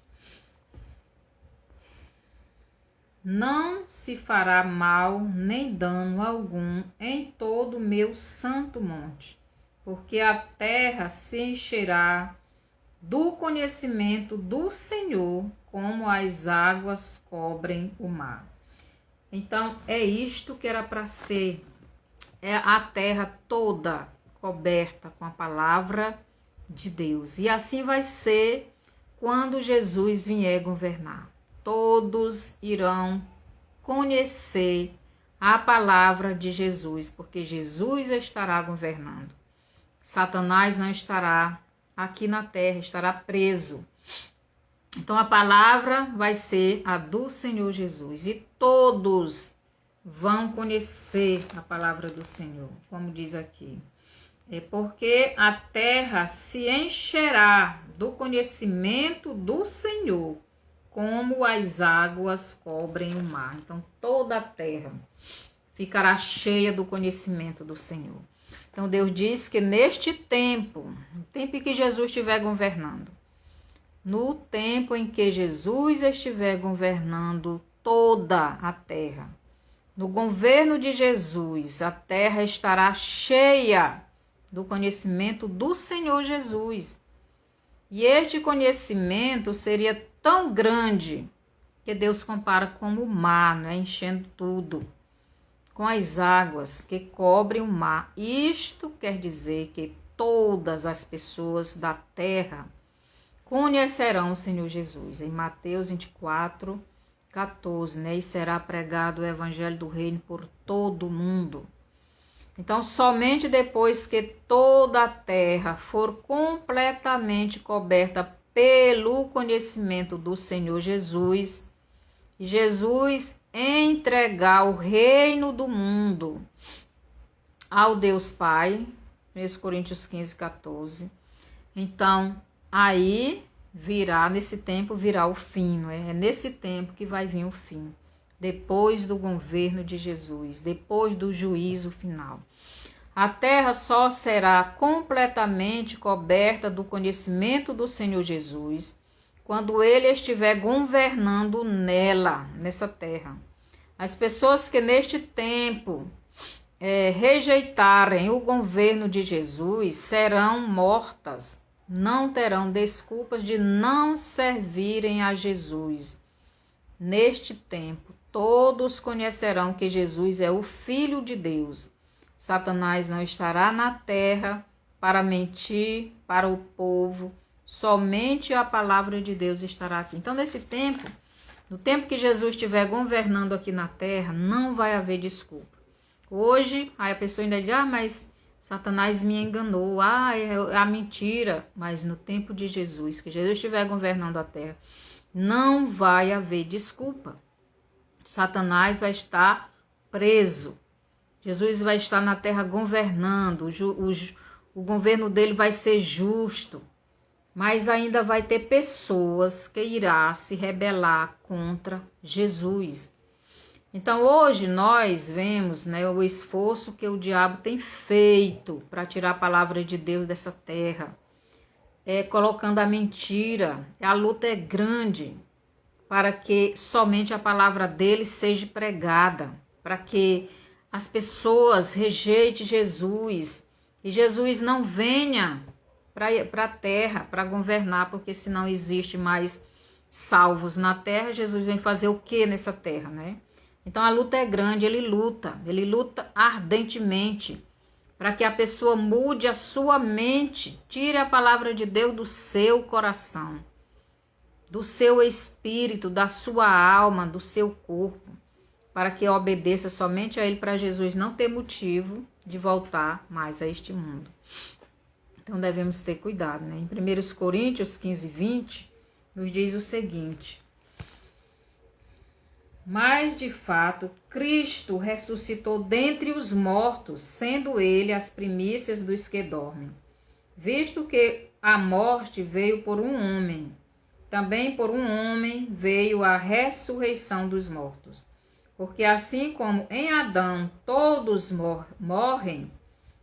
não se fará mal nem dano algum em todo o meu santo monte, porque a terra se encherá do conhecimento do Senhor, como as águas cobrem o mar. Então, é isto que era para ser, é a terra toda coberta com a palavra de Deus. E assim vai ser quando Jesus vier governar. Todos irão conhecer a palavra de Jesus, porque Jesus estará governando. Satanás não estará aqui na terra, estará preso. Então a palavra vai ser a do Senhor Jesus, e todos vão conhecer a palavra do Senhor, como diz aqui. É porque a terra se encherá do conhecimento do Senhor, como as águas cobrem o mar. Então, toda a terra ficará cheia do conhecimento do Senhor. Então, Deus diz que neste tempo, no tempo em que Jesus estiver governando, no tempo em que Jesus estiver governando toda a terra, no governo de Jesus, a terra estará cheia do conhecimento do Senhor Jesus. E este conhecimento seria tão grande que Deus compara como o mar, né? Enchendo tudo, com as águas que cobrem o mar. Isto quer dizer que todas as pessoas da terra conhecerão o Senhor Jesus. Em Mateus 24, 14, né? E será pregado o evangelho do reino por todo o mundo. Então, somente depois que toda a terra for completamente coberta pelo conhecimento do Senhor Jesus, Jesus entregar o reino do mundo ao Deus Pai, 1 Coríntios 15, 14. Então, aí virá, nesse tempo virá o fim, não é? É nesse tempo que vai vir o fim. Depois do governo de Jesus, depois do juízo final. A terra só será completamente coberta do conhecimento do Senhor Jesus quando ele estiver governando nela, nessa terra. As pessoas que neste tempo rejeitarem o governo de Jesus serão mortas, não terão desculpas de não servirem a Jesus. Neste tempo, todos conhecerão que Jesus é o Filho de Deus. Satanás não estará na terra para mentir para o povo, somente a palavra de Deus estará aqui. Então, nesse tempo, no tempo que Jesus estiver governando aqui na terra, não vai haver desculpa. Hoje, aí a pessoa ainda diz, mas Satanás me enganou, é a mentira. Mas no tempo de Jesus, que Jesus estiver governando a terra, não vai haver desculpa. Satanás vai estar preso. Jesus vai estar na terra governando. O governo dele vai ser justo. Mas ainda vai ter pessoas que irá se rebelar contra Jesus. Então hoje nós vemos, né, o esforço que o diabo tem feito para tirar a palavra de Deus dessa terra. Colocando a mentira. A luta é grande para que somente a palavra dele seja pregada. Para que as pessoas rejeitem Jesus. E Jesus não venha para a terra para governar, porque se não existe mais salvos na terra, Jesus vem fazer o que nessa terra, né? Então a luta é grande, ele luta ardentemente para que a pessoa mude a sua mente, tire a palavra de Deus do seu coração, do seu espírito, da sua alma, do seu corpo, para que obedeça somente a ele, para Jesus não ter motivo de voltar mais a este mundo. Então devemos ter cuidado, né? Em 1 Coríntios 15, 20, nos diz o seguinte: mas de fato Cristo ressuscitou dentre os mortos, sendo ele as primícias dos que dormem. Visto que a morte veio por um homem, também por um homem veio a ressurreição dos mortos. Porque assim como em Adão todos morrem,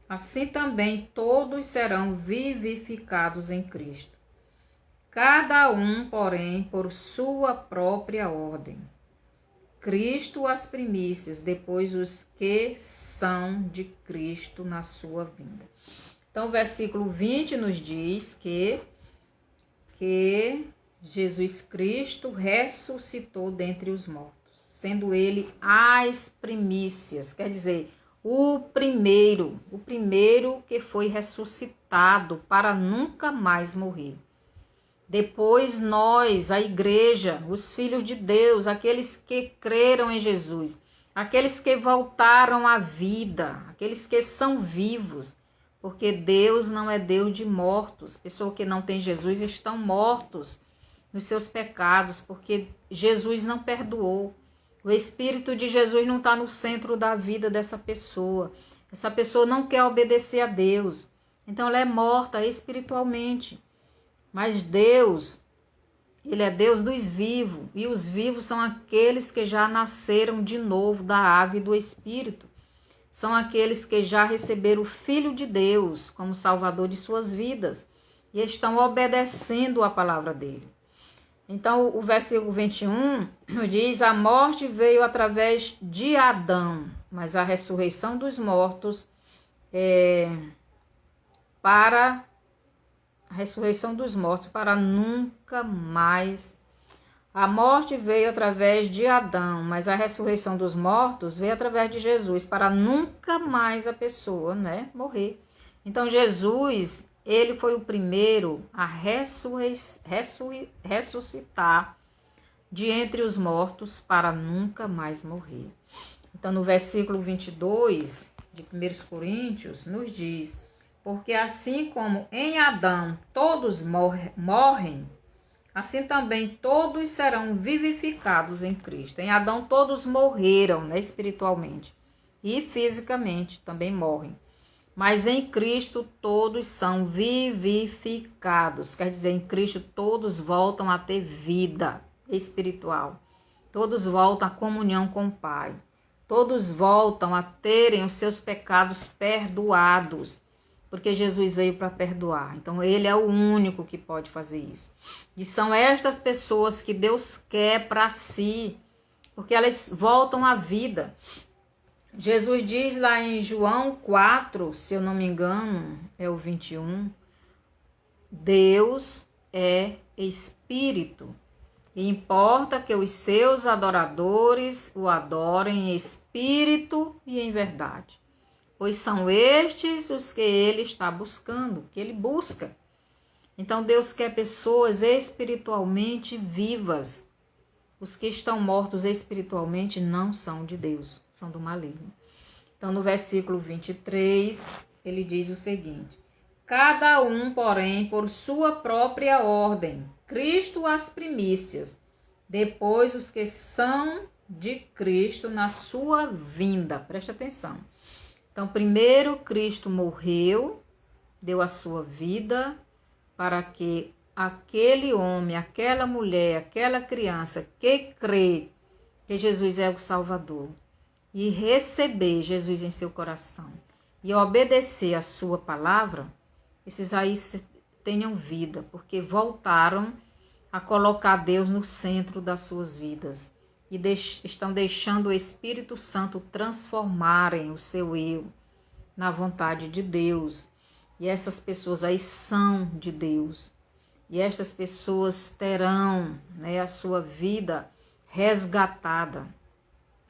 assim também todos serão vivificados em Cristo. Cada um, porém, por sua própria ordem. Cristo as primícias, depois os que são de Cristo na sua vinda. Então, o versículo 20 nos diz que Jesus Cristo ressuscitou dentre os mortos, sendo ele as primícias, quer dizer, o primeiro que foi ressuscitado para nunca mais morrer. Depois nós, a igreja, os filhos de Deus, aqueles que creram em Jesus, aqueles que voltaram à vida, aqueles que são vivos, porque Deus não é Deus de mortos. Pessoas que não têm Jesus estão mortos nos seus pecados, porque Jesus não perdoou. O Espírito de Jesus não está no centro da vida dessa pessoa. Essa pessoa não quer obedecer a Deus. Então ela é morta espiritualmente. Mas Deus, Ele é Deus dos vivos, e os vivos são aqueles que já nasceram de novo da água e do Espírito. São aqueles que já receberam o Filho de Deus como Salvador de suas vidas e estão obedecendo a palavra dele. Então, o versículo 21 diz: a morte veio através de Adão, mas a ressurreição dos mortos para nunca mais. A morte veio através de Adão, mas a ressurreição dos mortos veio através de Jesus, para nunca mais a pessoa, morrer. Então, Jesus, ele foi o primeiro a ressuscitar de entre os mortos para nunca mais morrer. Então, no versículo 22 de 1 Coríntios, nos diz: porque assim como em Adão todos morrem, assim também todos serão vivificados em Cristo. Em Adão todos morreram, espiritualmente, e fisicamente também morrem. Mas em Cristo todos são vivificados. Quer dizer, em Cristo todos voltam a ter vida espiritual. Todos voltam à comunhão com o Pai. Todos voltam a terem os seus pecados perdoados. Porque Jesus veio para perdoar. Então, Ele é o único que pode fazer isso. E são estas pessoas que Deus quer para si, porque elas voltam à vida. Jesus diz lá em João 4, se eu não me engano, é o 21, Deus é Espírito. E importa que os seus adoradores o adorem em espírito e em verdade. Pois são estes os que ele está buscando, que ele busca. Então Deus quer pessoas espiritualmente vivas. Os que estão mortos espiritualmente não são de Deus, são do maligno. Então no versículo 23, ele diz o seguinte: cada um, porém, por sua própria ordem, Cristo as primícias, depois os que são de Cristo na sua vinda. Preste atenção. Então, primeiro Cristo morreu, deu a sua vida para que aquele homem, aquela mulher, aquela criança que crê que Jesus é o Salvador e receber Jesus em seu coração e obedecer a sua palavra, esses aí tenham vida, porque voltaram a colocar Deus no centro das suas vidas. E estão deixando o Espírito Santo transformarem o seu eu na vontade de Deus. E essas pessoas aí são de Deus. E estas pessoas terão a sua vida resgatada.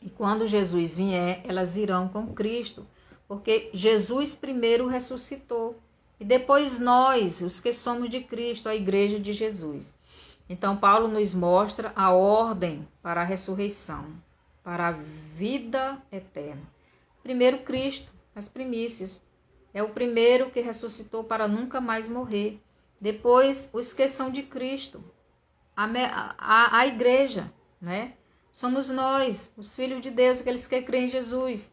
E quando Jesus vier, elas irão com Cristo. Porque Jesus primeiro ressuscitou. E depois nós, os que somos de Cristo, a igreja de Jesus. Então, Paulo nos mostra a ordem para a ressurreição, para a vida eterna. Primeiro, Cristo, as primícias. É o primeiro que ressuscitou para nunca mais morrer. Depois, os que são de Cristo, a igreja, Somos nós, os filhos de Deus, aqueles que creem em Jesus,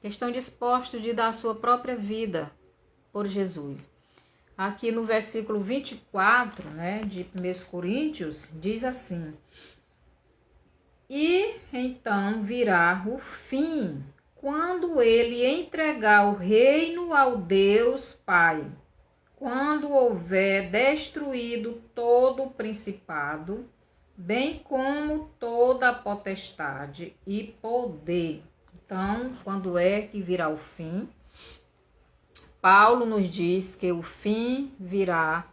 que estão dispostos de dar a sua própria vida por Jesus. Aqui no versículo 24, de 1 Coríntios, diz assim: e então virá o fim, quando ele entregar o reino ao Deus Pai, quando houver destruído todo o principado, bem como toda a potestade e poder. Então, quando é que virá o fim? Paulo nos diz que o fim virá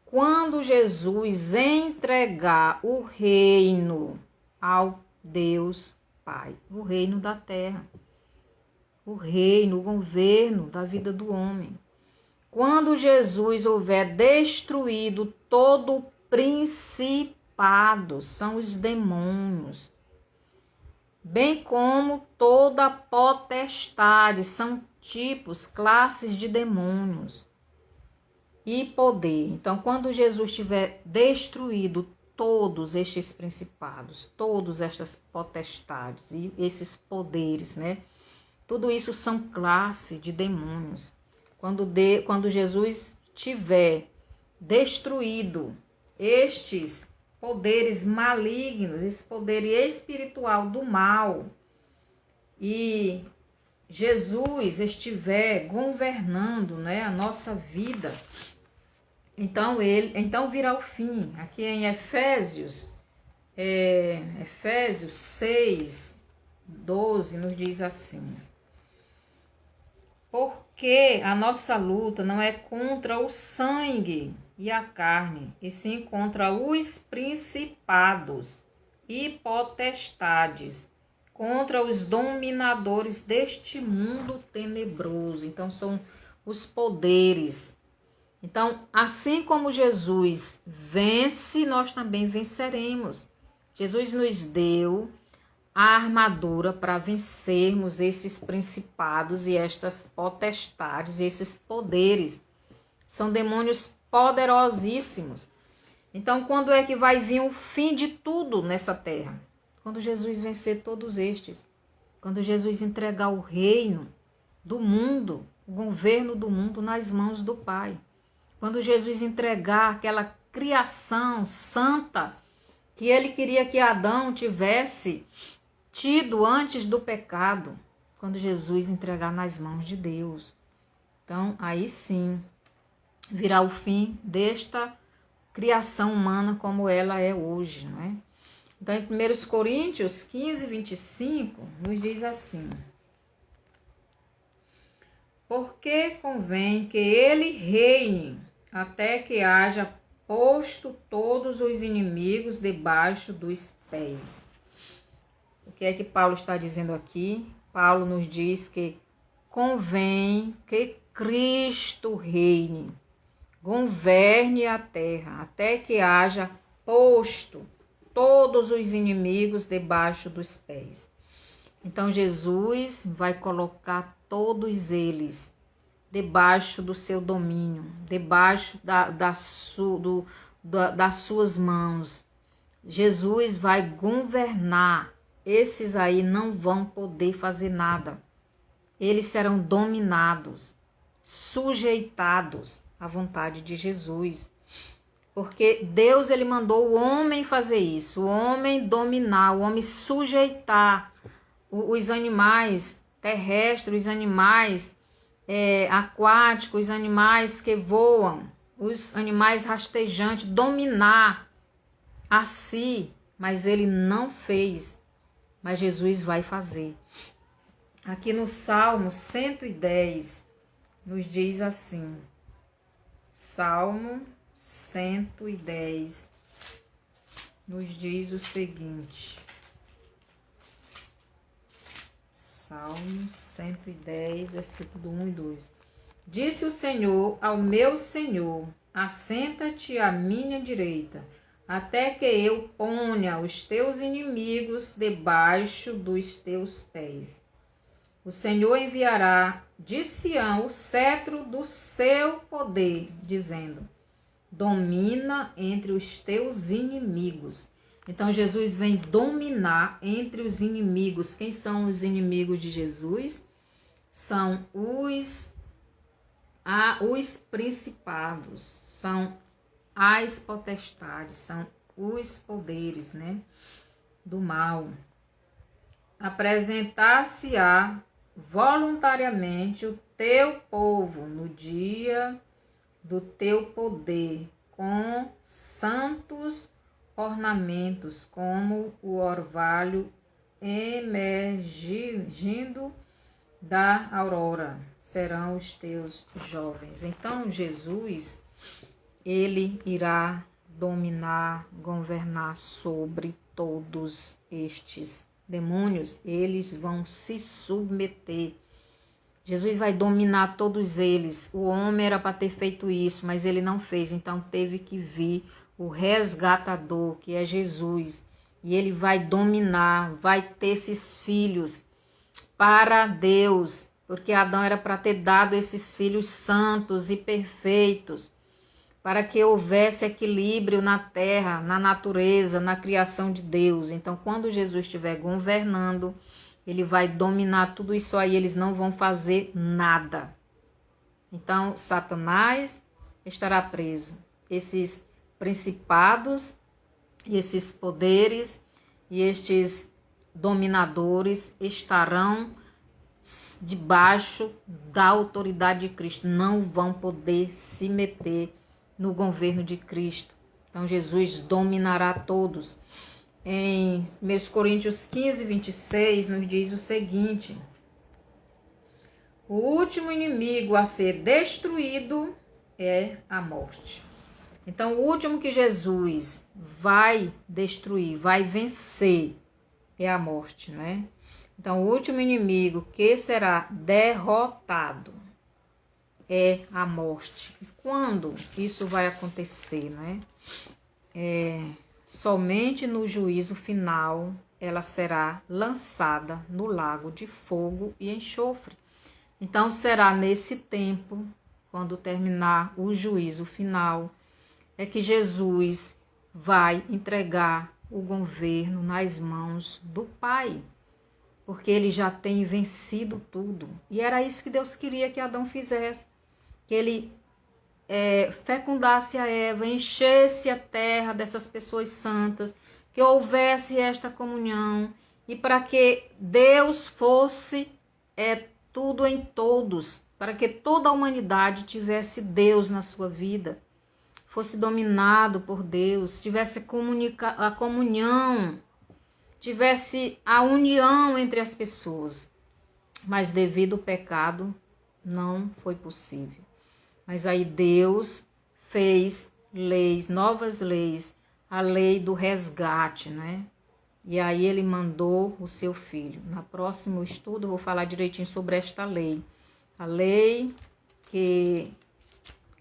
quando Jesus entregar o reino ao Deus Pai, o reino da terra, o reino, o governo da vida do homem. Quando Jesus houver destruído todo o principado, são os demônios, bem como toda a potestade, são tipos, classes de demônios e poder. Então, quando Jesus tiver destruído todos estes principados, todas estas potestades e esses poderes, tudo isso são classes de demônios. quando Jesus tiver destruído estes poderes malignos, esse poder espiritual do mal, e Jesus estiver governando, né, a nossa vida, então virá o fim. Aqui em Efésios 6:12 nos diz assim: porque a nossa luta não é contra o sangue e a carne, e sim contra os principados e potestades, contra os dominadores deste mundo tenebroso. Então, são os poderes. Então, assim como Jesus vence, nós também venceremos. Jesus nos deu a armadura para vencermos esses principados e estas potestades, esses poderes. São demônios poderosíssimos. Então, quando é que vai vir o fim de tudo nessa terra? Quando Jesus vencer todos estes. Quando Jesus entregar o reino do mundo, o governo do mundo nas mãos do Pai. Quando Jesus entregar aquela criação santa que ele queria que Adão tivesse tido antes do pecado, quando Jesus entregar nas mãos de Deus. Então, aí sim, virá o fim desta criação humana como ela é hoje, não é? Então, em 1 Coríntios 15:25, nos diz assim: porque convém que ele reine até que haja posto todos os inimigos debaixo dos pés. O que é que Paulo está dizendo aqui? Paulo nos diz que convém que Cristo reine, governe a terra, até que haja posto todos os inimigos debaixo dos pés. Então Jesus vai colocar todos eles debaixo do seu domínio, debaixo das suas mãos. Jesus vai governar. Esses aí não vão poder fazer nada. Eles serão dominados, sujeitados à vontade de Jesus. Porque Deus, ele mandou o homem fazer isso, o homem dominar, o homem sujeitar os animais terrestres, os animais aquáticos, os animais que voam, os animais rastejantes, dominar a si, mas ele não fez. Mas Jesus vai fazer. Aqui no Salmo 110, nos diz assim, Salmo 110, nos diz o seguinte, Salmo 110, versículo 1 e 2. Disse o Senhor ao meu Senhor, assenta-te à minha direita, até que eu ponha os teus inimigos debaixo dos teus pés. O Senhor enviará de Sião o cetro do seu poder, dizendo, domina entre os teus inimigos. Então Jesus vem dominar entre os inimigos. Quem são os inimigos de Jesus? São os principados, são as potestades, são os poderes, né, do mal. Apresentar-se-á voluntariamente o teu povo no dia do teu poder, com santos ornamentos, como o orvalho emergindo da aurora, serão os teus jovens. Então Jesus, ele irá dominar, governar sobre todos estes demônios. Eles vão se submeter. Jesus vai dominar todos eles. O homem era para ter feito isso, mas ele não fez. Então teve que vir o resgatador, que é Jesus. E ele vai dominar, vai ter esses filhos para Deus. Porque Adão era para ter dado esses filhos santos e perfeitos, para que houvesse equilíbrio na terra, na natureza, na criação de Deus. Então, quando Jesus estiver governando, ele vai dominar tudo isso aí, eles não vão fazer nada. Então, Satanás estará preso. Esses principados e esses poderes e estes dominadores estarão debaixo da autoridade de Cristo. Não vão poder se meter no governo de Cristo. Então, Jesus dominará todos. Em 1 Coríntios 15, 26, nos diz o seguinte: o último inimigo a ser destruído é a morte. Então, o último que Jesus vai destruir, vai vencer, é a morte, né? Então, o último inimigo que será derrotado é a morte. E quando isso vai acontecer, né? Somente no juízo final ela será lançada no lago de fogo e enxofre. Então, será nesse tempo, quando terminar o juízo final, é que Jesus vai entregar o governo nas mãos do Pai, porque ele já tem vencido tudo. E era isso que Deus queria que Adão fizesse, que ele fecundasse a Eva, enchesse a terra dessas pessoas santas, que houvesse esta comunhão, e para que Deus fosse tudo em todos, para que toda a humanidade tivesse Deus na sua vida, fosse dominado por Deus, tivesse a comunhão, tivesse a união entre as pessoas. Mas devido ao pecado, não foi possível. Mas aí Deus fez leis, novas leis, a lei do resgate, né? E aí ele mandou o seu filho. No próximo estudo eu vou falar direitinho sobre esta lei. A lei que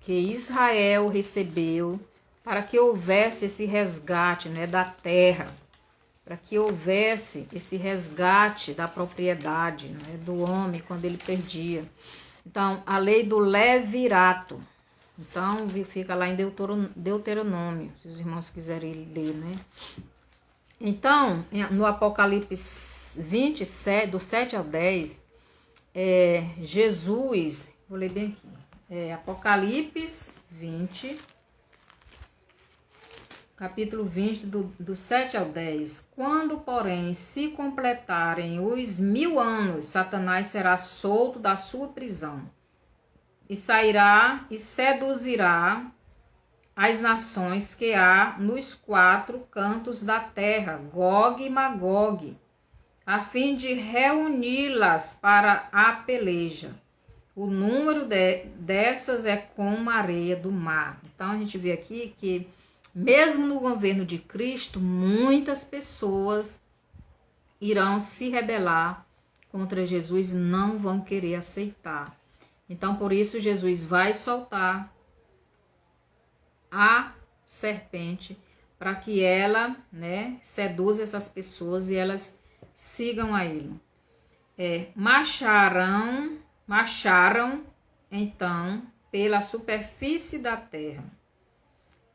Israel recebeu para que houvesse esse resgate, né, da terra, para que houvesse esse resgate da propriedade, né, do homem quando ele perdia. Então, a lei do levirato. Então, fica lá em Deuteronômio, se os irmãos quiserem ler, né? Então, no Apocalipse 27, do 7 ao 10, Jesus, vou ler bem aqui, Apocalipse 20, capítulo 20, do 7 ao 10. Quando, porém, se completarem os 1000 anos, Satanás será solto da sua prisão e sairá e seduzirá as nações que há nos 4 cantos da terra, Gog e Magog, a fim de reuni-las para a peleja. O número dessas é como a areia do mar. Então, a gente vê aqui que, mesmo no governo de Cristo, muitas pessoas irão se rebelar contra Jesus e não vão querer aceitar. Então, por isso, Jesus vai soltar a serpente para que ela, né, seduza essas pessoas e elas sigam a ele. Marcharam, então, pela superfície da terra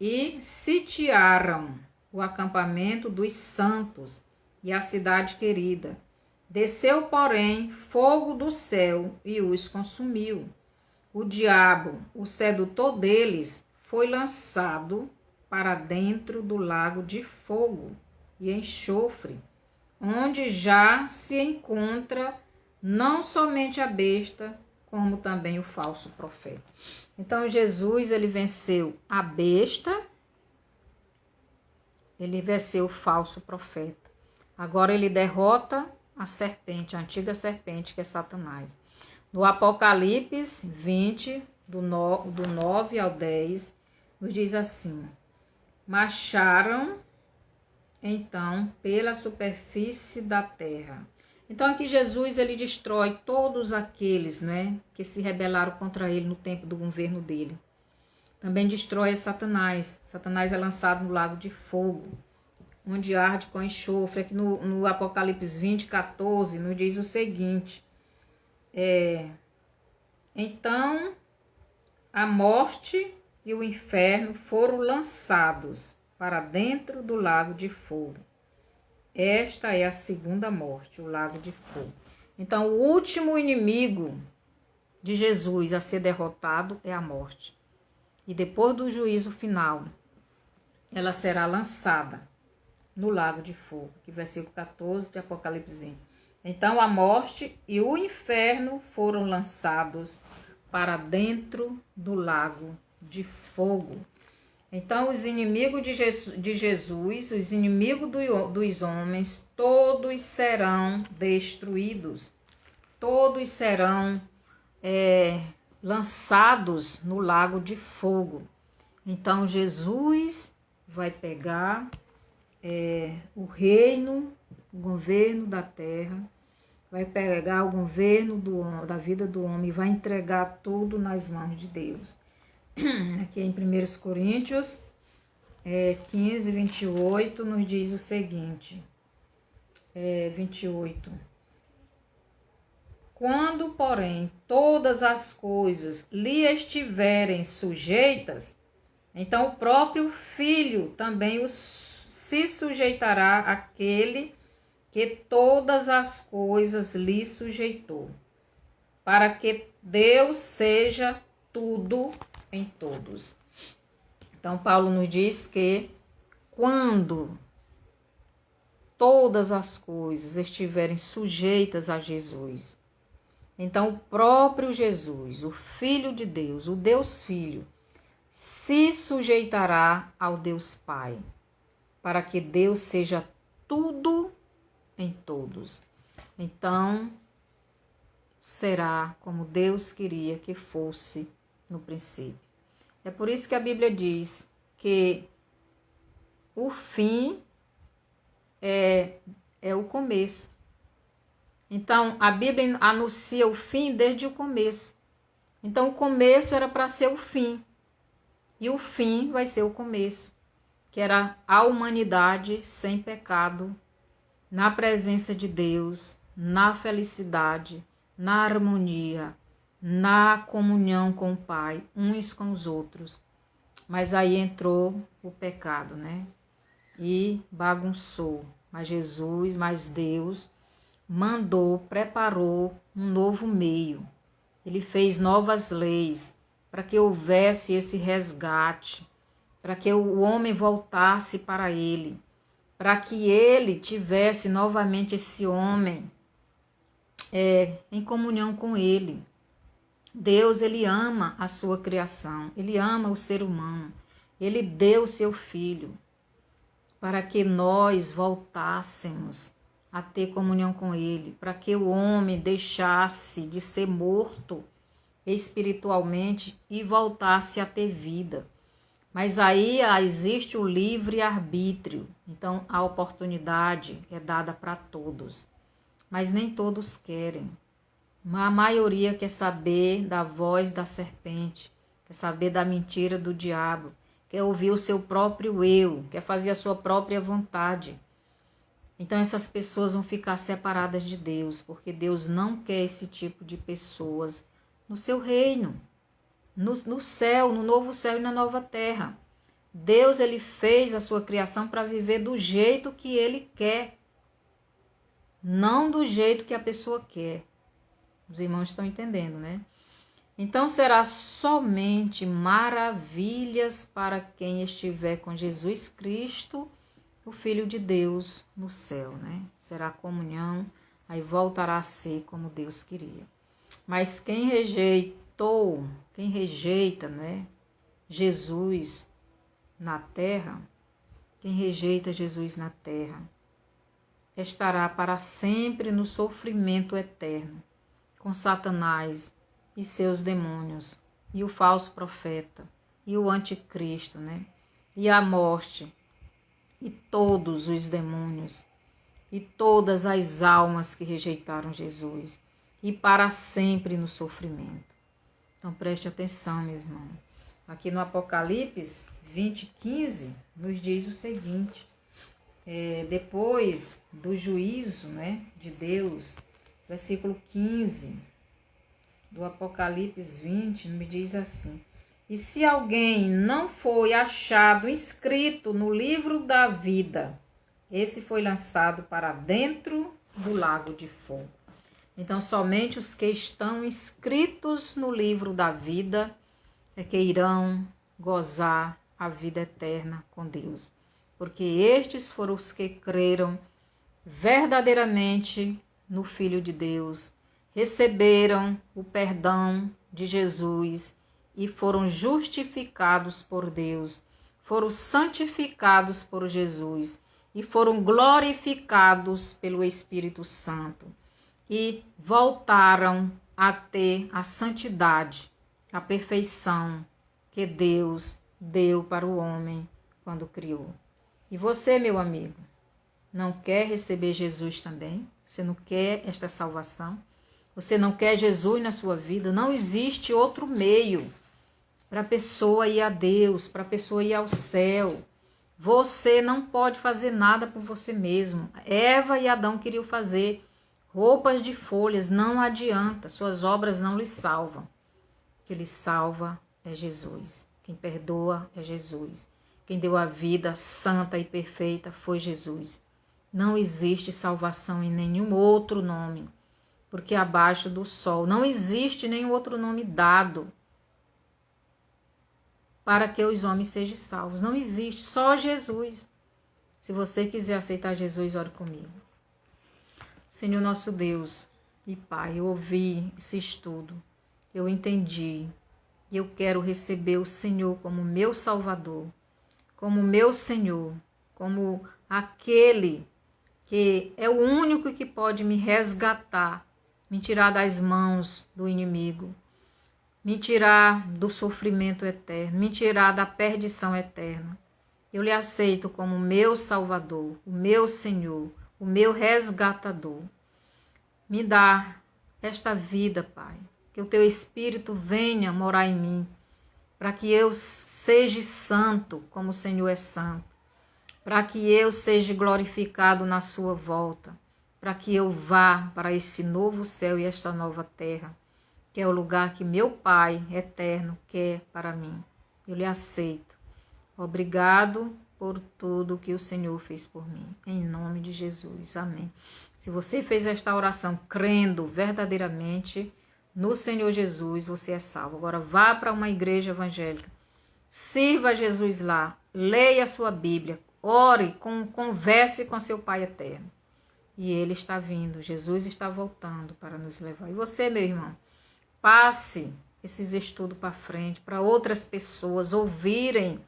e sitiaram o acampamento dos santos e a cidade querida. Desceu, porém, fogo do céu e os consumiu. O diabo, o sedutor deles, foi lançado para dentro do lago de fogo e enxofre, onde já se encontra não somente a besta, como também o falso profeta. Então, Jesus, ele venceu a besta, ele venceu o falso profeta. Agora ele derrota a serpente, a antiga serpente, que é Satanás. No Apocalipse 20, do 9 ao 10, nos diz assim: marcharam, então, pela superfície da terra. Então, aqui Jesus, ele destrói todos aqueles, né, que se rebelaram contra ele no tempo do governo dele. Também destrói Satanás. Satanás é lançado no lago de fogo, onde arde com enxofre. Aqui no Apocalipse 20, 14, nos diz o seguinte: então, a morte e o inferno foram lançados para dentro do lago de fogo. Esta é a segunda morte, o lago de fogo. Então, o último inimigo de Jesus a ser derrotado é a morte. E depois do juízo final, ela será lançada no lago de fogo, que versículo 14 de Apocalipse 20. Então a morte e o inferno foram lançados para dentro do lago de fogo. Então os inimigos de Jesus, os inimigos dos homens, todos serão destruídos. Todos serão lançados no lago de fogo. Então Jesus vai pegar o reino, o governo da terra, vai pegar o governo da vida do homem e vai entregar tudo nas mãos de Deus. Aqui em 1 Coríntios 15, 28, nos diz o seguinte, 28. Quando, porém, todas as coisas lhe estiverem sujeitas, então o próprio Filho também se sujeitará àquele que todas as coisas lhe sujeitou, para que Deus seja tudo em todos. Então Paulo nos diz que quando todas as coisas estiverem sujeitas a Jesus, então o próprio Jesus, o Filho de Deus, o Deus Filho, se sujeitará ao Deus Pai, para que Deus seja tudo em todos. Então, será como Deus queria que fosse no princípio. É por isso que a Bíblia diz que o fim é o começo. Então, a Bíblia anuncia o fim desde o começo. Então, o começo era para ser o fim. E o fim vai ser o começo, que era a humanidade sem pecado, na presença de Deus, na felicidade, na harmonia, na comunhão com o Pai, uns com os outros. Mas aí entrou o pecado, né? E bagunçou. Mas Deus mandou, preparou um novo meio. Ele fez novas leis para que houvesse esse resgate, para que o homem voltasse para ele, para que ele tivesse novamente esse homem em comunhão com ele. Deus, ele ama a sua criação, ele ama o ser humano, ele deu o seu filho para que nós voltássemos a ter comunhão com ele, para que o homem deixasse de ser morto espiritualmente e voltasse a ter vida. Mas aí existe o livre-arbítrio, então a oportunidade é dada para todos, mas nem todos querem. A maioria quer saber da voz da serpente, quer saber da mentira do diabo, quer ouvir o seu próprio eu, quer fazer a sua própria vontade. Então essas pessoas vão ficar separadas de Deus, porque Deus não quer esse tipo de pessoas no seu reino, no céu, no novo céu e na nova terra. Deus, ele fez a sua criação para viver do jeito que ele quer, não do jeito que a pessoa quer. Os irmãos estão entendendo, né? Então será somente maravilhas para quem estiver com Jesus Cristo, o Filho de Deus, no céu, né? Será comunhão, aí voltará a ser como Deus queria. Mas quem rejeita, né, Jesus na terra, quem rejeita Jesus na terra, estará para sempre no sofrimento eterno, com Satanás e seus demônios, e o falso profeta, e o anticristo, né, e a morte, e todos os demônios, e todas as almas que rejeitaram Jesus, e para sempre no sofrimento. Então preste atenção, meu irmão. Aqui no Apocalipse 20:15 nos diz o seguinte, depois do juízo, né, de Deus, versículo 15 do Apocalipse 20 me diz assim: e se alguém não foi achado inscrito no livro da vida, esse foi lançado para dentro do lago de fogo. Então, somente os que estão inscritos no livro da vida é que irão gozar a vida eterna com Deus. Porque estes foram os que creram verdadeiramente no Filho de Deus, receberam o perdão de Jesus e foram justificados por Deus, foram santificados por Jesus e foram glorificados pelo Espírito Santo e voltaram a ter a santidade, a perfeição que Deus deu para o homem quando criou. E você, meu amigo, não quer receber Jesus também? Você não quer esta salvação? Você não quer Jesus na sua vida? Não existe outro meio para a pessoa ir a Deus, para a pessoa ir ao céu. Você não pode fazer nada por você mesmo. Eva e Adão queriam fazer roupas de folhas, não adianta. Suas obras não lhe salvam. O que lhe salva é Jesus. Quem perdoa é Jesus. Quem deu a vida santa e perfeita foi Jesus. Não existe salvação em nenhum outro nome, porque abaixo do sol não existe nenhum outro nome dado para que os homens sejam salvos. Não existe, só Jesus. Se você quiser aceitar Jesus, ore comigo. Senhor nosso Deus e Pai, eu ouvi esse estudo, eu entendi, e eu quero receber o Senhor como meu Salvador, como meu Senhor, como aquele que é o único que pode me resgatar, me tirar das mãos do inimigo, me tirar do sofrimento eterno, me tirar da perdição eterna. Eu lhe aceito como meu Salvador, o meu Senhor, o meu resgatador. Me dá esta vida, Pai, que o teu Espírito venha morar em mim, para que eu seja santo como o Senhor é santo, para que eu seja glorificado na sua volta, para que eu vá para esse novo céu e esta nova terra, que é o lugar que meu Pai eterno quer para mim. Eu lhe aceito. Obrigado por tudo que o Senhor fez por mim. Em nome de Jesus. Amém. Se você fez esta oração crendo verdadeiramente no Senhor Jesus, você é salvo. Agora vá para uma igreja evangélica. Sirva a Jesus lá. Leia a sua Bíblia. Ore, converse com seu Pai eterno. E Ele está vindo. Jesus está voltando para nos levar. E você, meu irmão, passe esses estudos para frente, para outras pessoas ouvirem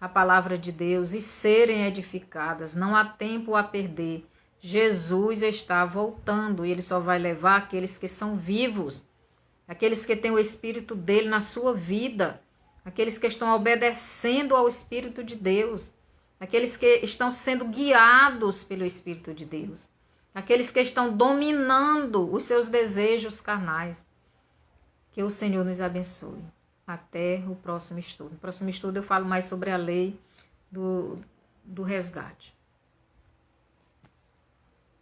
a palavra de Deus e serem edificadas. Não há tempo a perder. Jesus está voltando e Ele só vai levar aqueles que são vivos, aqueles que têm o Espírito dele na sua vida, aqueles que estão obedecendo ao Espírito de Deus, aqueles que estão sendo guiados pelo Espírito de Deus, aqueles que estão dominando os seus desejos carnais. Que o Senhor nos abençoe. Até o próximo estudo. No próximo estudo eu falo mais sobre a lei do resgate.